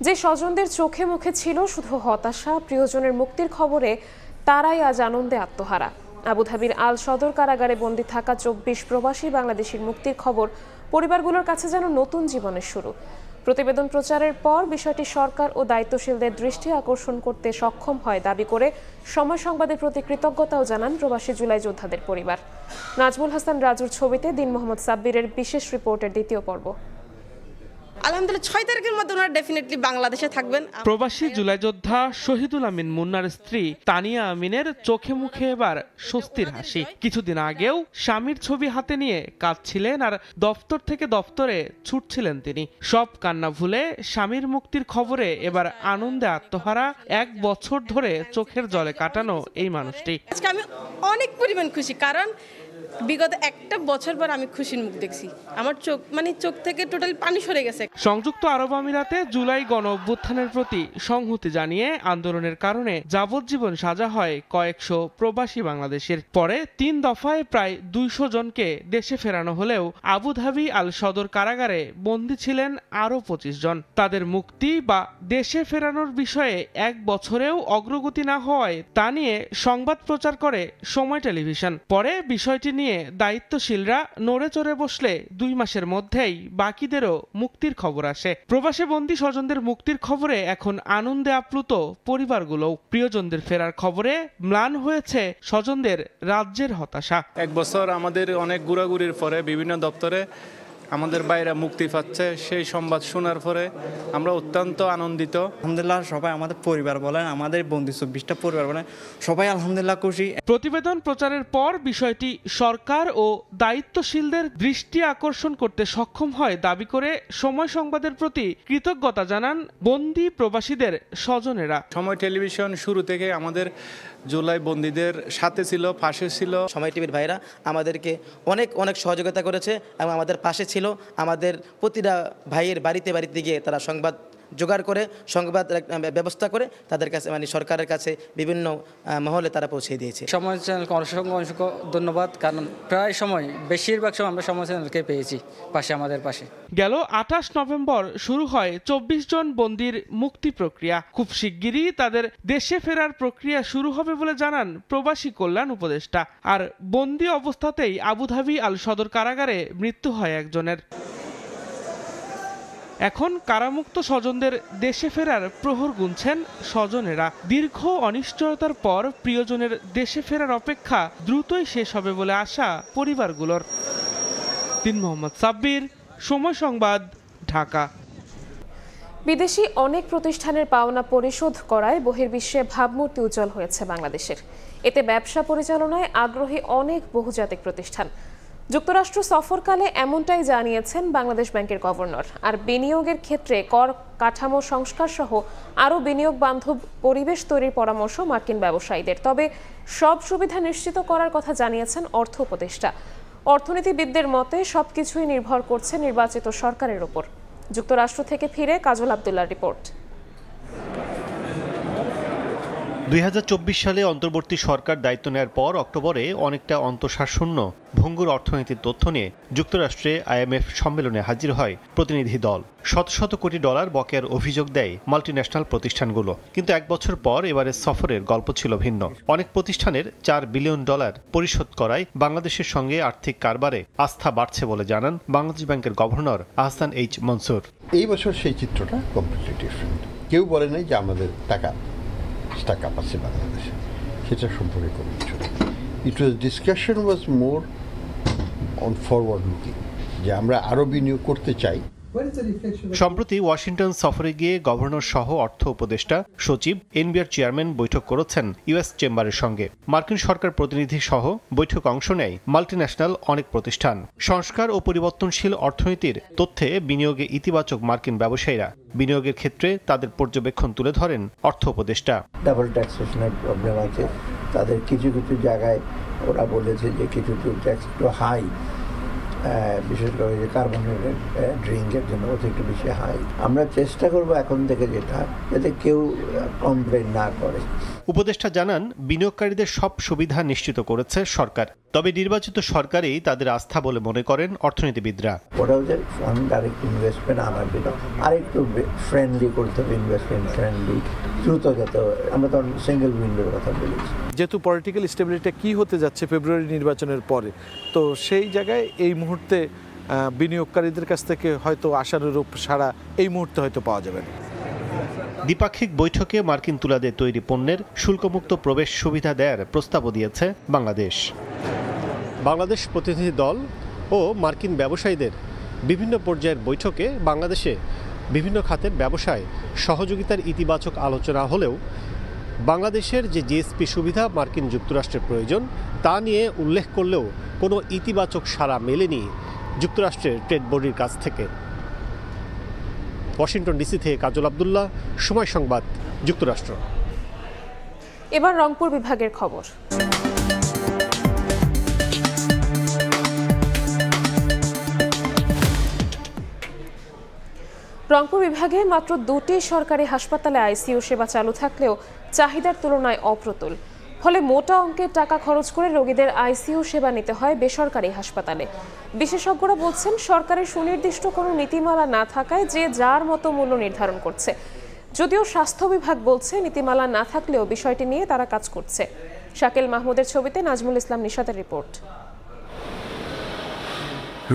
যে স্বজনদের চোখে মুখে ছিল শুধু হতাশা, প্রিয়জনের মুক্তির খবরে তারাই আজ আনন্দে আত্মহারা। আবুধাবির আল সদর কারাগারে বন্দী থাকা 24 প্রবাসী বাংলাদেশির মুক্তির খবর পরিবারগুলোর কাছে যেন নতুন জীবনের শুরু। প্রতিবেদন প্রচারের পর বিষয়টি সরকার ও দায়িত্বশীলদের দৃষ্টি আকর্ষণ করতে সক্ষম হয় দাবি করে সময় সংবাদের প্রতি কৃতজ্ঞতাও জানান প্রবাসী জুলাই যোদ্ধাদের পরিবার। নাজমুল হাসান রাজুর ছবিতে দিন মোহাম্মদ সাব্বিরের বিশেষ রিপোর্টের দ্বিতীয় পর্ব। আলহামদুলিল্লাহ 6 তারিখের মধ্যে ওনারা ডেফিনেটলি বাংলাদেশে থাকবেন। প্রবাসী জুলাই যোদ্ধা শহীদুল আমিন মুন্নার স্ত্রী তানিয়া আমিনের চোখে মুখে এবার স্বস্তির হাসি। কিছুদিন আগেও স্বামীর ছবি হাতে নিয়ে কাঁদছিলেন আর দপ্তর থেকে দপ্তরে ছুটছিলেন তিনি। সব কান্না ভুলে স্বামীর মুক্তির খবরে এবার আনন্দে আত্মহারা 1 বছর ধরে চোখের জলে কাটানো এই মানুষটি। আজকে আমি অনেক পরিমাণ খুশি, কারণ বিগত 1 বছর পর আমি খুশির মুখ দেখছি। আমার চোখ থেকে টোটাল পানি সরে গেছে। সংযুক্ত আরব আমিরাতে জুলাই গণ অভ্যুত্থানের প্রতি সংহতি জানিয়ে আন্দোলনের কারণে যাবজ্জীবন সাজা হয় কয়েকশো প্রবাসী বাংলাদেশের। পরে 3 দফায় প্রায় 200 জনকে দেশে ফেরানো হলেও আবুধাবি আল সদর কারাগারে বন্দী ছিলেন আরও 25 জন। তাদের মুক্তি বা দেশে ফেরানোর বিষয়ে 1 বছরেও অগ্রগতি না হওয়ায় তা নিয়ে সংবাদ প্রচার করে সময় টেলিভিশন। পরে বিষয়টি নিয়ে দায়িত্বশীলরা নড়ে চড়ে বসলে 2 মাসের মধ্যেই বাকিদেরও মুক্তির খবর আসে। প্রবাসে বন্দী স্বজনদের মুক্তির খবরে এখন আনন্দে আপ্লুত পরিবারগুলোও। প্রিয়জনদের ফেরার খবরে ম্লান হয়েছে স্বজনদের রাজ্যের হতাশা। 1 বছর আমাদের অনেক ঘোরাঘুরির পরে বিভিন্ন দপ্তরে আমাদের বাইরে মুক্তি পাচ্ছে, সেই সংবাদ শোনার পরে আমরা অত্যন্ত আনন্দিত। আলহামদুলিল্লাহ সবাই আমাদের পরিবার বলেন, আমাদের বন্দী 24টা পরিবার বলেন, সবাই আলহামদুলিল্লাহ খুশি। প্রতিবেদন প্রচারের পর বিষয়টি সরকার ও দায়িত্বশীলদের দৃষ্টি আকর্ষণ করতে সক্ষম হয় দাবি করে সময় সংবাদের প্রতি কৃতজ্ঞতা জানান বন্দী প্রবাসীদের স্বজনেরা। সময় টেলিভিশন শুরু থেকে আমাদের জুলাই বন্দীদের সাথে ছিল, পাশে ছিল। সময় টিভির ভাইরা আমাদেরকে অনেক সহযোগিতা করেছে এবং আমাদের পাশে ছিল। আমাদের প্রতিটা ভাইয়ের বাড়িতে গিয়ে তারা সংবাদ জোগাড় করে, সংবাদ ব্যবস্থা করে তাদের কাছে সরকারের কাছে বিভিন্ন মহলে তারা পৌঁছে দিয়েছে। সময় চ্যানেলকে অসংখ্য ধন্যবাদ, কারণ প্রায় বেশিরভাগ সময় আমরা সময় চ্যানেলকে পেয়েছি আমাদের পাশে। গেল 28 নভেম্বর শুরু হয় 24 জন বন্দীর মুক্তি প্রক্রিয়া। খুব শিগগিরই তাদের দেশে ফেরার প্রক্রিয়া শুরু হবে বলে জানান প্রবাসী কল্যাণ উপদেষ্টা। আর বন্দী অবস্থাতেই আবুধাবি আল সদর কারাগারে মৃত্যু হয় একজনের। এখন কারামুক্ত স্বজনদের দেশে ফেরার প্রহর গুনছেন স্বজনেরা। দীর্ঘ অনিশ্চয়তার পর প্রিয়জনের দেশে ফেরার অপেক্ষা দ্রুতই শেষ হবে বলে আশা পরিবারগুলোর। দিন মোহাম্মদ সাব্বির, সময় সংবাদ, ঢাকা। বিদেশি অনেক প্রতিষ্ঠানের পাওনা পরিশোধ করায় বহির্বিশ্বে ভাবমূর্তি উজ্জ্বল হয়েছে বাংলাদেশের। এতে ব্যবসা পরিচালনায় আগ্রহী অনেক বহুজাতিক প্রতিষ্ঠান। যুক্তরাষ্ট্র সফরকালে এমনটাই জানিয়েছেন বাংলাদেশ ব্যাংকের গভর্নর। আর বিনিয়োগের ক্ষেত্রে কর কাঠামো সংস্কার সহ আরও বিনিয়োগ বান্ধব পরিবেশ তৈরির পরামর্শ মার্কিন ব্যবসায়ীদের। তবে সব সুবিধা নিশ্চিত করার কথা জানিয়েছেন অর্থ উপদেষ্টা। অর্থনীতিবিদদের মতে সবকিছুই নির্ভর করছে নির্বাচিত সরকারের উপর। যুক্তরাষ্ট্র থেকে ফিরে কাজল আব্দুল্লাহর রিপোর্ট। 2024 সালে অন্তর্বর্তী সরকার দায়িত্ব নেওয়ার পর অক্টোবরে অনেকটা অন্তঃসারশূন্য ভঙ্গুর অর্থনীতির তথ্য নিয়ে যুক্তরাষ্ট্রে IMF সম্মেলনে হাজির হয় প্রতিনিধি দল। শত শত কোটি ডলার বকেয়ার অভিযোগ দেয় মাল্টিন্যাশনাল প্রতিষ্ঠানগুলো। কিন্তু 1 বছর পর এবারের সফরের গল্প ছিল ভিন্ন। অনেক প্রতিষ্ঠানের $4 বিলিয়ন পরিশোধ করায় বাংলাদেশের সঙ্গে আর্থিক কারবারে আস্থা বাড়ছে বলে জানান বাংলাদেশ ব্যাংকের গভর্নর আহসান এইচ মনসুর। এই বছর সেই চিত্রটা কমপ্লিটলি ডিফারেন্ট। কেউ বলে নাই যে আমাদের টাকা আছে বাংলাদেশে, সেটা সম্পর্কে কোনো কিছু নেই। Discussion was more on forward looking, যে আমরা আরও বিনিয়োগ করতে চাই। সম্প্রতি ওয়াশিংটন সফরে গিয়ে গভর্নর সহ অর্থ উপদেষ্টা, সচিব, এনবিআর চেয়ারম্যান বৈঠক করেছেন ইউএস চেম্বারের সঙ্গে। মার্কিন সরকার প্রতিনিধি সহ বৈঠকে অংশ নেয় মাল্টিন্যাশনাল অনেক প্রতিষ্ঠান। সংস্কার ও পরিবর্তনশীল অর্থনীতির তথ্যে বিনিয়োগে ইতিবাচক মার্কিন ব্যবসায়ীরা বিনিয়োগের ক্ষেত্রে তাদের পর্যবেক্ষণ তুলে ধরেন অর্থ উপদেষ্টা। ডাবল ট্যাক্সেশনের প্রবলেম আছে তাদের, কিছু জায়গায় ওরা বলেছে যে কিছু ট্যাক্স একটু হাই, বিশেষ করে যে কার্বোনেটেড ড্রিঙ্কের জন্য অতিরিক্ত বেশি হাই। আমরা চেষ্টা করব এখন থেকে যেটা যাতে কেউ কমপ্লেন না করে। উপদেষ্টা জানান, বিনিয়োগকারীদের সব সুবিধা নিশ্চিত করেছে সরকার, তবে নির্বাচিত সরকারই তাদের আস্থা বলে মনে করেন অর্থনীতিবিদরা। ওটা হচ্ছে ফরেন ডাইরেক্ট ইনভেস্টমেন্ট আনার জন্য আরেকটু ফ্রেন্ডলি করতে হবে, ইনভেস্টমেন্ট ফ্রেন্ডলি, দ্রুত যাতে। আমরা তো সিঙ্গেল উইন্ডোর কথা বলেছি। যেহেতু পলিটিক্যাল স্টেবিলিটি কি হতে যাচ্ছে ফেব্রুয়ারি নির্বাচনের পরে, তো সেই জায়গায় এই মুহূর্তে বিনিয়োগকারীদের কাছ থেকে হয়তো আশানুরূপ সাড়া এই মুহূর্তে হয়তো পাওয়া যাবে না। দ্বিপাক্ষিক বৈঠকে মার্কিন তুলাদের তৈরি পণ্যের শুল্কমুক্ত প্রবেশ সুবিধা দেওয়ার প্রস্তাবও দিয়েছে বাংলাদেশ। বাংলাদেশ প্রতিনিধি দল ও মার্কিন ব্যবসায়ীদের বিভিন্ন পর্যায়ের বৈঠকে বাংলাদেশে বিভিন্ন খাতের ব্যবসায় সহযোগিতার ইতিবাচক আলোচনা হলেও বাংলাদেশের যে জিএসপি সুবিধা মার্কিন যুক্তরাষ্ট্রের প্রয়োজন তা নিয়ে উল্লেখ করলেও কোনো ইতিবাচক সাড়া মেলেনি যুক্তরাষ্ট্রের ট্রেড বোর্ডের কাছ থেকে। ওয়াশিংটন ডিসি থেকে কাজল আব্দুল্লাহ, সময় সংবাদ, যুক্তরাষ্ট্র। এবার রংপুর বিভাগের খবর। রংপুর বিভাগে মাত্র 2টি সরকারি হাসপাতালে আইসিইউ সেবা চালু থাকলেও চাহিদার তুলনায় অপ্রতুল। ফলে মোটা অঙ্কের টাকা খরচ করে রোগীদের আইসিইউ সেবা নিতে হয় বেসরকারি হাসপাতালে। বিশেষজ্ঞরা বলছেন, সরকারের সুনির্দিষ্ট কোনো নীতিমালা না থাকায় যে যার মতো মূল্য নির্ধারণ করছে। যদিও স্বাস্থ্য বিভাগ বলছে নীতিমালা না থাকলেও বিষয়টি নিয়ে তারা কাজ করছে। শাকিল মাহমুদের ছবিতে নাজমুল ইসলাম নিশাতের রিপোর্ট।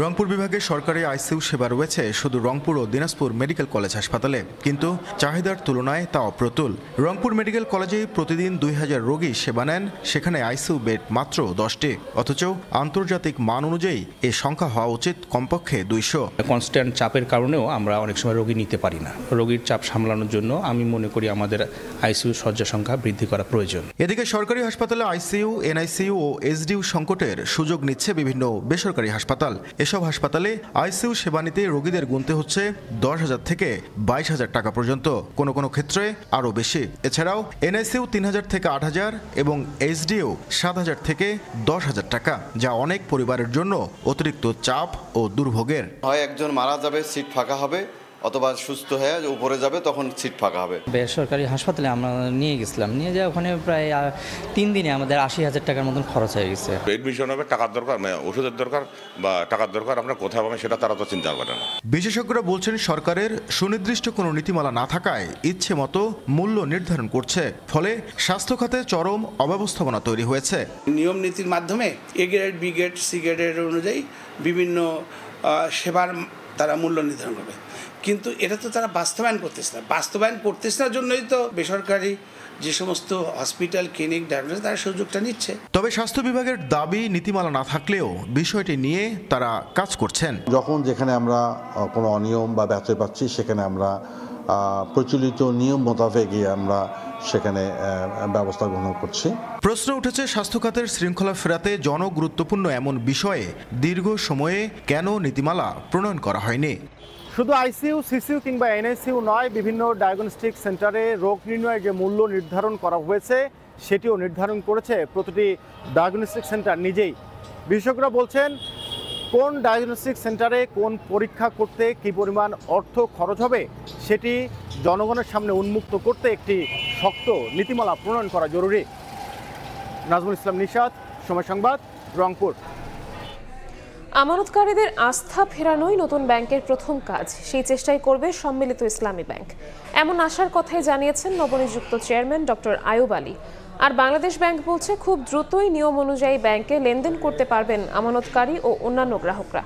রংপুর বিভাগে সরকারি আইসিইউ সেবা রয়েছে শুধু রংপুর ও দিনাজপুর মেডিকেল কলেজ হাসপাতালে, কিন্তু চাহিদার তুলনায় তা অপ্রতুল। রংপুর মেডিকেল কলেজে প্রতিদিন 2000 রোগী সেবা নেন, সেখানে আইসিইউ বেড মাত্র 10টি, অথচ আন্তর্জাতিক মান অনুযায়ী এ সংখ্যা হওয়া উচিত কমপক্ষে 200। কনস্ট্যান্ট চাপের কারণেও আমরা অনেক সময় রোগী নিতে পারি না। রোগীর চাপ সামলানোর জন্য আমি মনে করি আমাদের আইসিইউ শয্যা সংখ্যা বৃদ্ধি করা প্রয়োজন। এদিকে সরকারি হাসপাতালে আইসিইউ, এনআইসিইউ ও এসডিইউ সংকটের সুযোগ নিচ্ছে বিভিন্ন বেসরকারি হাসপাতাল। এসব হাসপাতালে আইসিইউ সেবা নিতে রোগীদের গুনতে হচ্ছে 10,000 থেকে 22,000 টাকা পর্যন্ত, কোনো কোনো ক্ষেত্রে আরও বেশি। এছাড়াও এনআইসিইউ 3,000 থেকে 8,000 এবং এসডিইউ 7,000 থেকে 10,000 টাকা, যা অনেক পরিবারের জন্য অতিরিক্ত চাপ ও দুর্ভোগের। হয় একজন মারা যাবে, সিট ফাঁকা হবে, অথবা সুস্থ হয়ে উপরে যাবে, তখন সিট ফাঁকা হবে। বেসরকারি হাসপাতালে আমরা নিয়ে গেছিলাম, নিয়ে যাওয়া ওখানে প্রায় 3 দিনে আমাদের 80,000 টাকার মতন খরচ হয়ে গেছে। এডমিশন হবে, টাকার দরকার, ওষুধের দরকার বা টাকার দরকার, আমরা কোথায় পাবেন সেটা তারা তো চিন্তা করে না। বিশেষজ্ঞরা বলছেন, সরকারের সুনির্দিষ্ট কোনো নীতিমালা না থাকায় ইচ্ছে মতো মূল্য নির্ধারণ করছে, ফলে স্বাস্থ্য খাতে চরম অব্যবস্থাপনা তৈরি হয়েছে। নিয়ম নীতির মাধ্যমে A grade, B grade, C গ্রেডের অনুযায়ী বিভিন্ন সেবার তারা মূল্য নির্ধারণ করবে, কিন্তু এটা তো তারা বাস্তবায়ন করতেছে না। বাস্তবায়ন করতেছে না জন্যই তো বেসরকারি যে সমস্ত হসপিটাল, ক্লিনিক, ডায়াগনোসিস তারা সুযোগটা নিচ্ছে। তবে স্বাস্থ্য বিভাগের দাবি, নীতিমালা না থাকলেও বিষয়টি নিয়ে তারা কাজ করছেন। যখন যেখানে আমরা কোনো অনিয়ম বা ব্যত্যয় পাচ্ছি, সেখানে আমরা প্রচলিত নিয়ম মোতাবেক আমরা সেখানে ব্যবস্থা গ্রহণ করছি। প্রশ্ন উঠেছে, স্বাস্থ্য খাতের শৃঙ্খলা ফেরাতে জনগুরুত্বপূর্ণ এমন বিষয়ে দীর্ঘ সময়ে কেন নীতিমালা প্রণয়ন করা হয়নি। শুধু আইসিইউ, সিসিইউ কিংবা এনআইসিইউ নয়, বিভিন্ন ডায়াগনস্টিক সেন্টারে রোগ নির্ণয়ের যে মূল্য নির্ধারণ করা হয়েছে সেটিও নির্ধারণ করেছে প্রতিটি ডায়াগনস্টিক সেন্টার নিজেই। বিশেষজ্ঞরা বলছেন, কোন ডায়াগনস্টিক সেন্টারে কোন পরীক্ষা করতে কী পরিমাণ অর্থ খরচ হবে সেটি জনগণের সামনে উন্মুক্ত করতে একটি শক্ত নীতিমালা প্রণয়ন করা জরুরি। নাজমুল ইসলাম নিশাত, সময় সংবাদ, রংপুর। আমানতকারীদের আস্থা ফেরানোই নতুন ব্যাংকের প্রথম কাজ। সেই চেষ্টাই করবে সম্মিলিত ইসলামী ব্যাংক, এমন আশার কথাই জানিয়েছেন নবনিযুক্ত চেয়ারম্যান ডক্টর আয়ুব আলী। আর বাংলাদেশ ব্যাংক বলছে, খুব দ্রুতই নিয়ম অনুযায়ী ব্যাংকে লেনদেন করতে পারবেন আমানতকারী ও অন্যান্য গ্রাহকরা।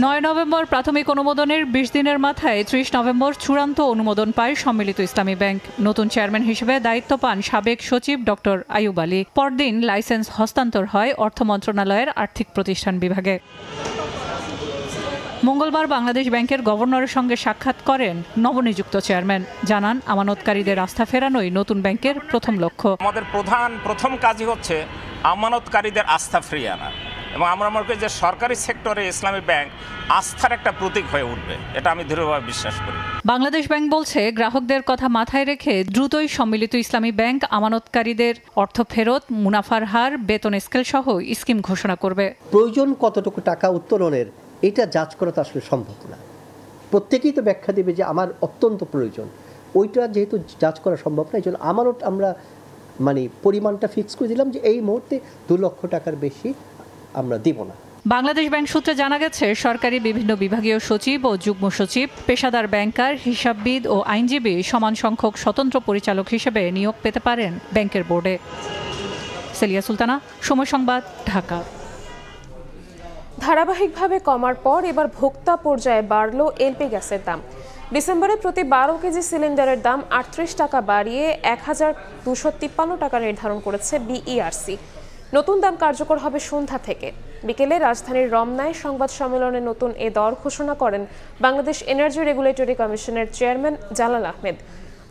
9 নভেম্বর প্রাথমিক অনুমোদনের 20 দিনের মাথায় 30 নভেম্বর চূড়ান্ত অনুমোদন পায় সম্মিলিত ইসলামী ব্যাংক। নতুন চেয়ারম্যান হিসেবে দায়িত্ব পান সাবেক সচিব ডক্টর আয়ুব আলী। পরদিন লাইসেন্স হস্তান্তর হয় অর্থ মন্ত্রণালয়ের আর্থিক প্রতিষ্ঠান বিভাগে। মঙ্গলবার বাংলাদেশ ব্যাংকের গভর্নরের সঙ্গে সাক্ষাৎ করেন নবনিযুক্ত চেয়ারম্যান। জানান, আমানতকারীদের আস্থা ফেরানোই নতুন ব্যাংকের প্রথম লক্ষ্য। আমাদের প্রথম কাজই হচ্ছে আমানতকারীদের আস্থা ফিরিয়ে আনা। এবং আমরা মনে করি যে সরকারি সেক্টরে ইসলামী ব্যাংক আস্থার একটা প্রতীক হয়ে উঠবে, এটা আমি দৃঢ়ভাবে বিশ্বাস করি। বাংলাদেশ ব্যাংক বলছে, গ্রাহকদের কথা মাথায় রেখে দ্রুতই সম্মিলিত ইসলামী ব্যাংক আমানতকারীদের অর্থ ফেরত, মুনাফার হার, বেতন স্কেল সহ স্কিম ঘোষণা করবে। প্রয়োজন কতটুকু টাকা উত্তোলনের এটা যাচ করা তো আসলে সম্ভব না। প্রত্যেকেই তো ব্যাখ্যা দেবে যে আমার অত্যন্ত প্রয়োজন, ওইটা যেহেতু যাচ করা সম্ভব না, এই জন্য আমানত আমরা পরিমাণটা ফিক্স করে দিলাম যে এই মুহূর্তে 2 লক্ষ টাকার বেশি আমরা দিব না। বাংলাদেশ ব্যাংক সূত্রে জানা গেছে, সরকারি বিভিন্ন বিভাগীয় সচিব ও যুগ্ম সচিব, পেশাদার ব্যাংকার, হিসাববিদ ও আইনজীবী সমান সংখ্যক স্বতন্ত্র পরিচালক হিসেবে নিয়োগ পেতে পারেন ব্যাংকের বোর্ডে। সেলিয়া সুলতানা, সময় সংবাদ, ঢাকা। ধারাবাহিকভাবে কমার পর এবার ভোক্তা পর্যায়ে বাড়ল এলপি গ্যাসের দাম। ডিসেম্বরে প্রতি 12 কেজি সিলিন্ডারের দাম 38 টাকা বাড়িয়ে 1253 টাকা নির্ধারণ করেছে বিইআরসি। নতুন দাম কার্যকর হবে সন্ধ্যা থেকে। বিকেলে রাজধানীর রমনায় সংবাদ সম্মেলনে নতুন এ দর ঘোষণা করেন বাংলাদেশ এনার্জি রেগুলেটরি কমিশনের চেয়ারম্যান জালাল আহমেদ।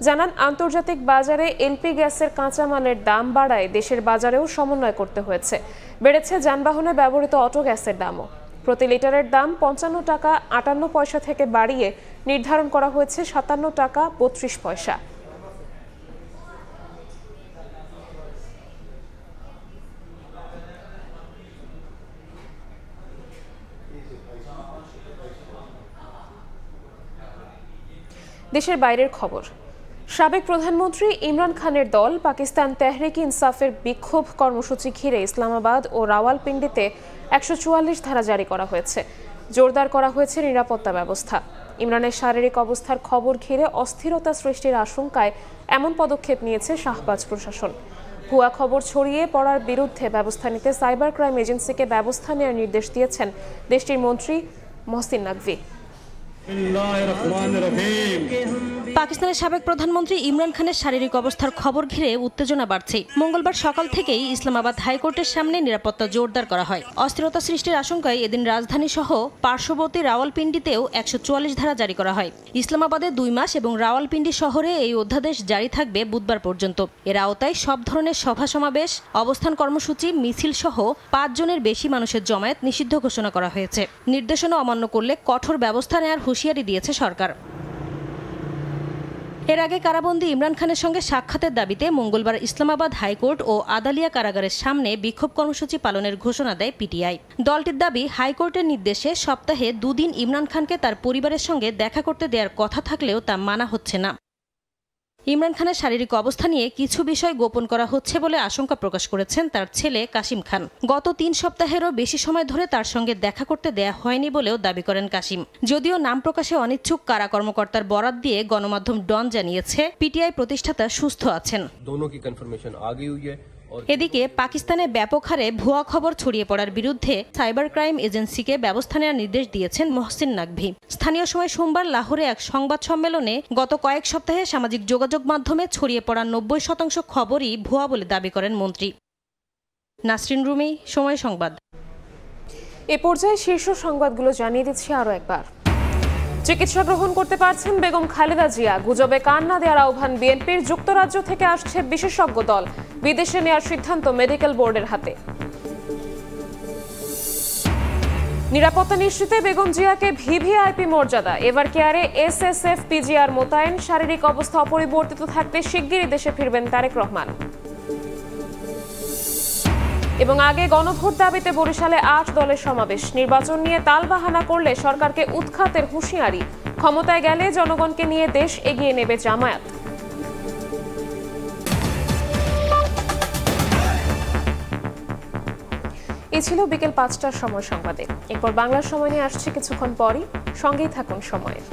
জানান, আন্তর্জাতিক বাজারে এলপি গ্যাসের কাঁচামালের দাম বাড়ায় দেশের বাজারেও সমন্বয় করতে হয়েছে। বেড়েছে যানবাহনে ব্যবহৃত অটো গ্যাসের দামও। প্রতি লিটারের দাম 55 টাকা 58 পয়সা থেকে বাড়িয়ে নির্ধারণ করা হয়েছে 57 টাকা 32 পয়সা। দেশের বাইরের খবর। সাবেক প্রধানমন্ত্রী ইমরান খানের দল পাকিস্তান তেহরিক ইনসাফের বিক্ষোভ কর্মসূচি ঘিরে ইসলামাবাদ ও রাওয়ালপিন্ডিতে 144 ধারা জারি করা হয়েছে। জোরদার করা হয়েছে নিরাপত্তা ব্যবস্থা। ইমরানের শারীরিক অবস্থার খবর ঘিরে অস্থিরতা সৃষ্টির আশঙ্কায় এমন পদক্ষেপ নিয়েছে শাহবাজ প্রশাসন। ভুয়া খবর ছড়িয়ে পড়ার বিরুদ্ধে ব্যবস্থা নিতে সাইবার ক্রাইম এজেন্সিকে ব্যবস্থা নেওয়ার নির্দেশ দিয়েছেন দেশটির মন্ত্রী মহসিন নাকভি। পাকিস্তানের সাবেক প্রধানমন্ত্রী ইমরান খানের শারীরিক অবস্থার খবর ঘিরে উত্তেজনা বাড়ছে। মঙ্গলবার সকাল থেকেই ইসলামাবাদ হাইকোর্টের সামনে নিরাপত্তা জোরদার করা হয়। অস্থিরতা সৃষ্টির আশঙ্কায় এদিন রাজধানী সহ পার্শ্ববর্তী রাওয়ালপিন্ডিতেও 144 ধারা জারি করা হয়। ইসলামাবাদে 2 মাস এবং রাওয়ালপিন্ডি শহরে এই অধ্যাদেশ জারি থাকবে বুধবার পর্যন্ত। এর আওতায় সব ধরনের সভা সমাবেশ, অবস্থান কর্মসূচি, মিছিল সহ 5 জনের বেশি মানুষের জমায়েত নিষিদ্ধ ঘোষণা করা হয়েছে। নির্দেশনা অমান্য করলে কঠোর ব্যবস্থা নেওয়ার হুঁশিয়ারি দিয়েছে সরকার। এর আগে কারাবন্দী ইমরান খানের সঙ্গে সাক্ষাতের দাবিতে মঙ্গলবার ইসলামাবাদ হাইকোর্ট ও আদালিয়া কারাগারের সামনে বিক্ষোভ কর্মসূচি পালনের ঘোষণা দেয় পিটিআই। দলটির দাবি, হাইকোর্টের নির্দেশে সপ্তাহে 2 দিন ইমরান খানকে তার পরিবারের সঙ্গে দেখা করতে দেওয়ার কথা থাকলেও তা মানা হচ্ছে না। ইমরান খানের শারীরিক অবস্থা নিয়ে কিছু বিষয় গোপন করা হচ্ছে বলে আশঙ্কা প্রকাশ করেছেন তার ছেলে কাশিম খান। গত 3 সপ্তাহেরও বেশি সময় ধরে তার সঙ্গে দেখা করতে দেয়া হয়নি বলেও দাবি করেন কাশিম। যদিও নাম প্রকাশে অনিচ্ছুক কারা কর্মকর্তার বরাত দিয়ে গণমাধ্যম ডন জানিয়েছে পিটিআই প্রতিষ্ঠাতা সুস্থ আছেন। এদিকে পাকিস্তানে ব্যাপক হারে ভুয়া খবর ছড়িয়ে পড়ার বিরুদ্ধে সাইবার ক্রাইম এজেন্সিকে ব্যবস্থা নেওয়ার নির্দেশ দিয়েছেন মহসিন নাকভি। স্থানীয় সময় সোমবার লাহোরে এক সংবাদ সম্মেলনে গত কয়েক সপ্তাহে সামাজিক যোগাযোগ মাধ্যমে ছড়িয়ে পড়া 90% খবরই ভুয়া বলে দাবি করেন মন্ত্রী। নাসরিন রুমি, সময় সংবাদ। এ পর্যায়ে শীর্ষ সংবাদগুলো জানিয়ে দিচ্ছি আরও একবার। চিকিৎসা গ্রহণ করতে পারছেন বেগম খালেদা জিয়া। গুজবে কান না দেওয়ার আহ্বান বিএনপির। যুক্তরাজ্য থেকে আসছে বিশেষজ্ঞ দল। বিদেশে নেওয়ার সিদ্ধান্ত মেডিকেল বোর্ডের হাতে। নিরাপত্তা নিশ্চিতে বেগম জিয়াকে ভিভিআইপি মর্যাদা। এভার কেয়ারে এসএসএফ পিজিআর মোতায়েন। শারীরিক অবস্থা অপরিবর্তিত থাকতে শিগগিরই দেশে ফিরবেন তারেক রহমান। এবং আগে গণভোট দাবিতে বরিশালে 8 দলের সমাবেশ। নির্বাচন নিয়ে তালবাহানা করলে সরকারকে উৎখাতের হুঁশিয়ারি। ক্ষমতায় গেলে জনগণকে নিয়ে দেশ এগিয়ে নেবে জামায়াত। এই ছিল বিকেল 5টার সময় সংবাদে। এরপর বাংলার সময় নিয়ে আসছে কিছুক্ষণ পরই। সঙ্গেই থাকুন সময়ের।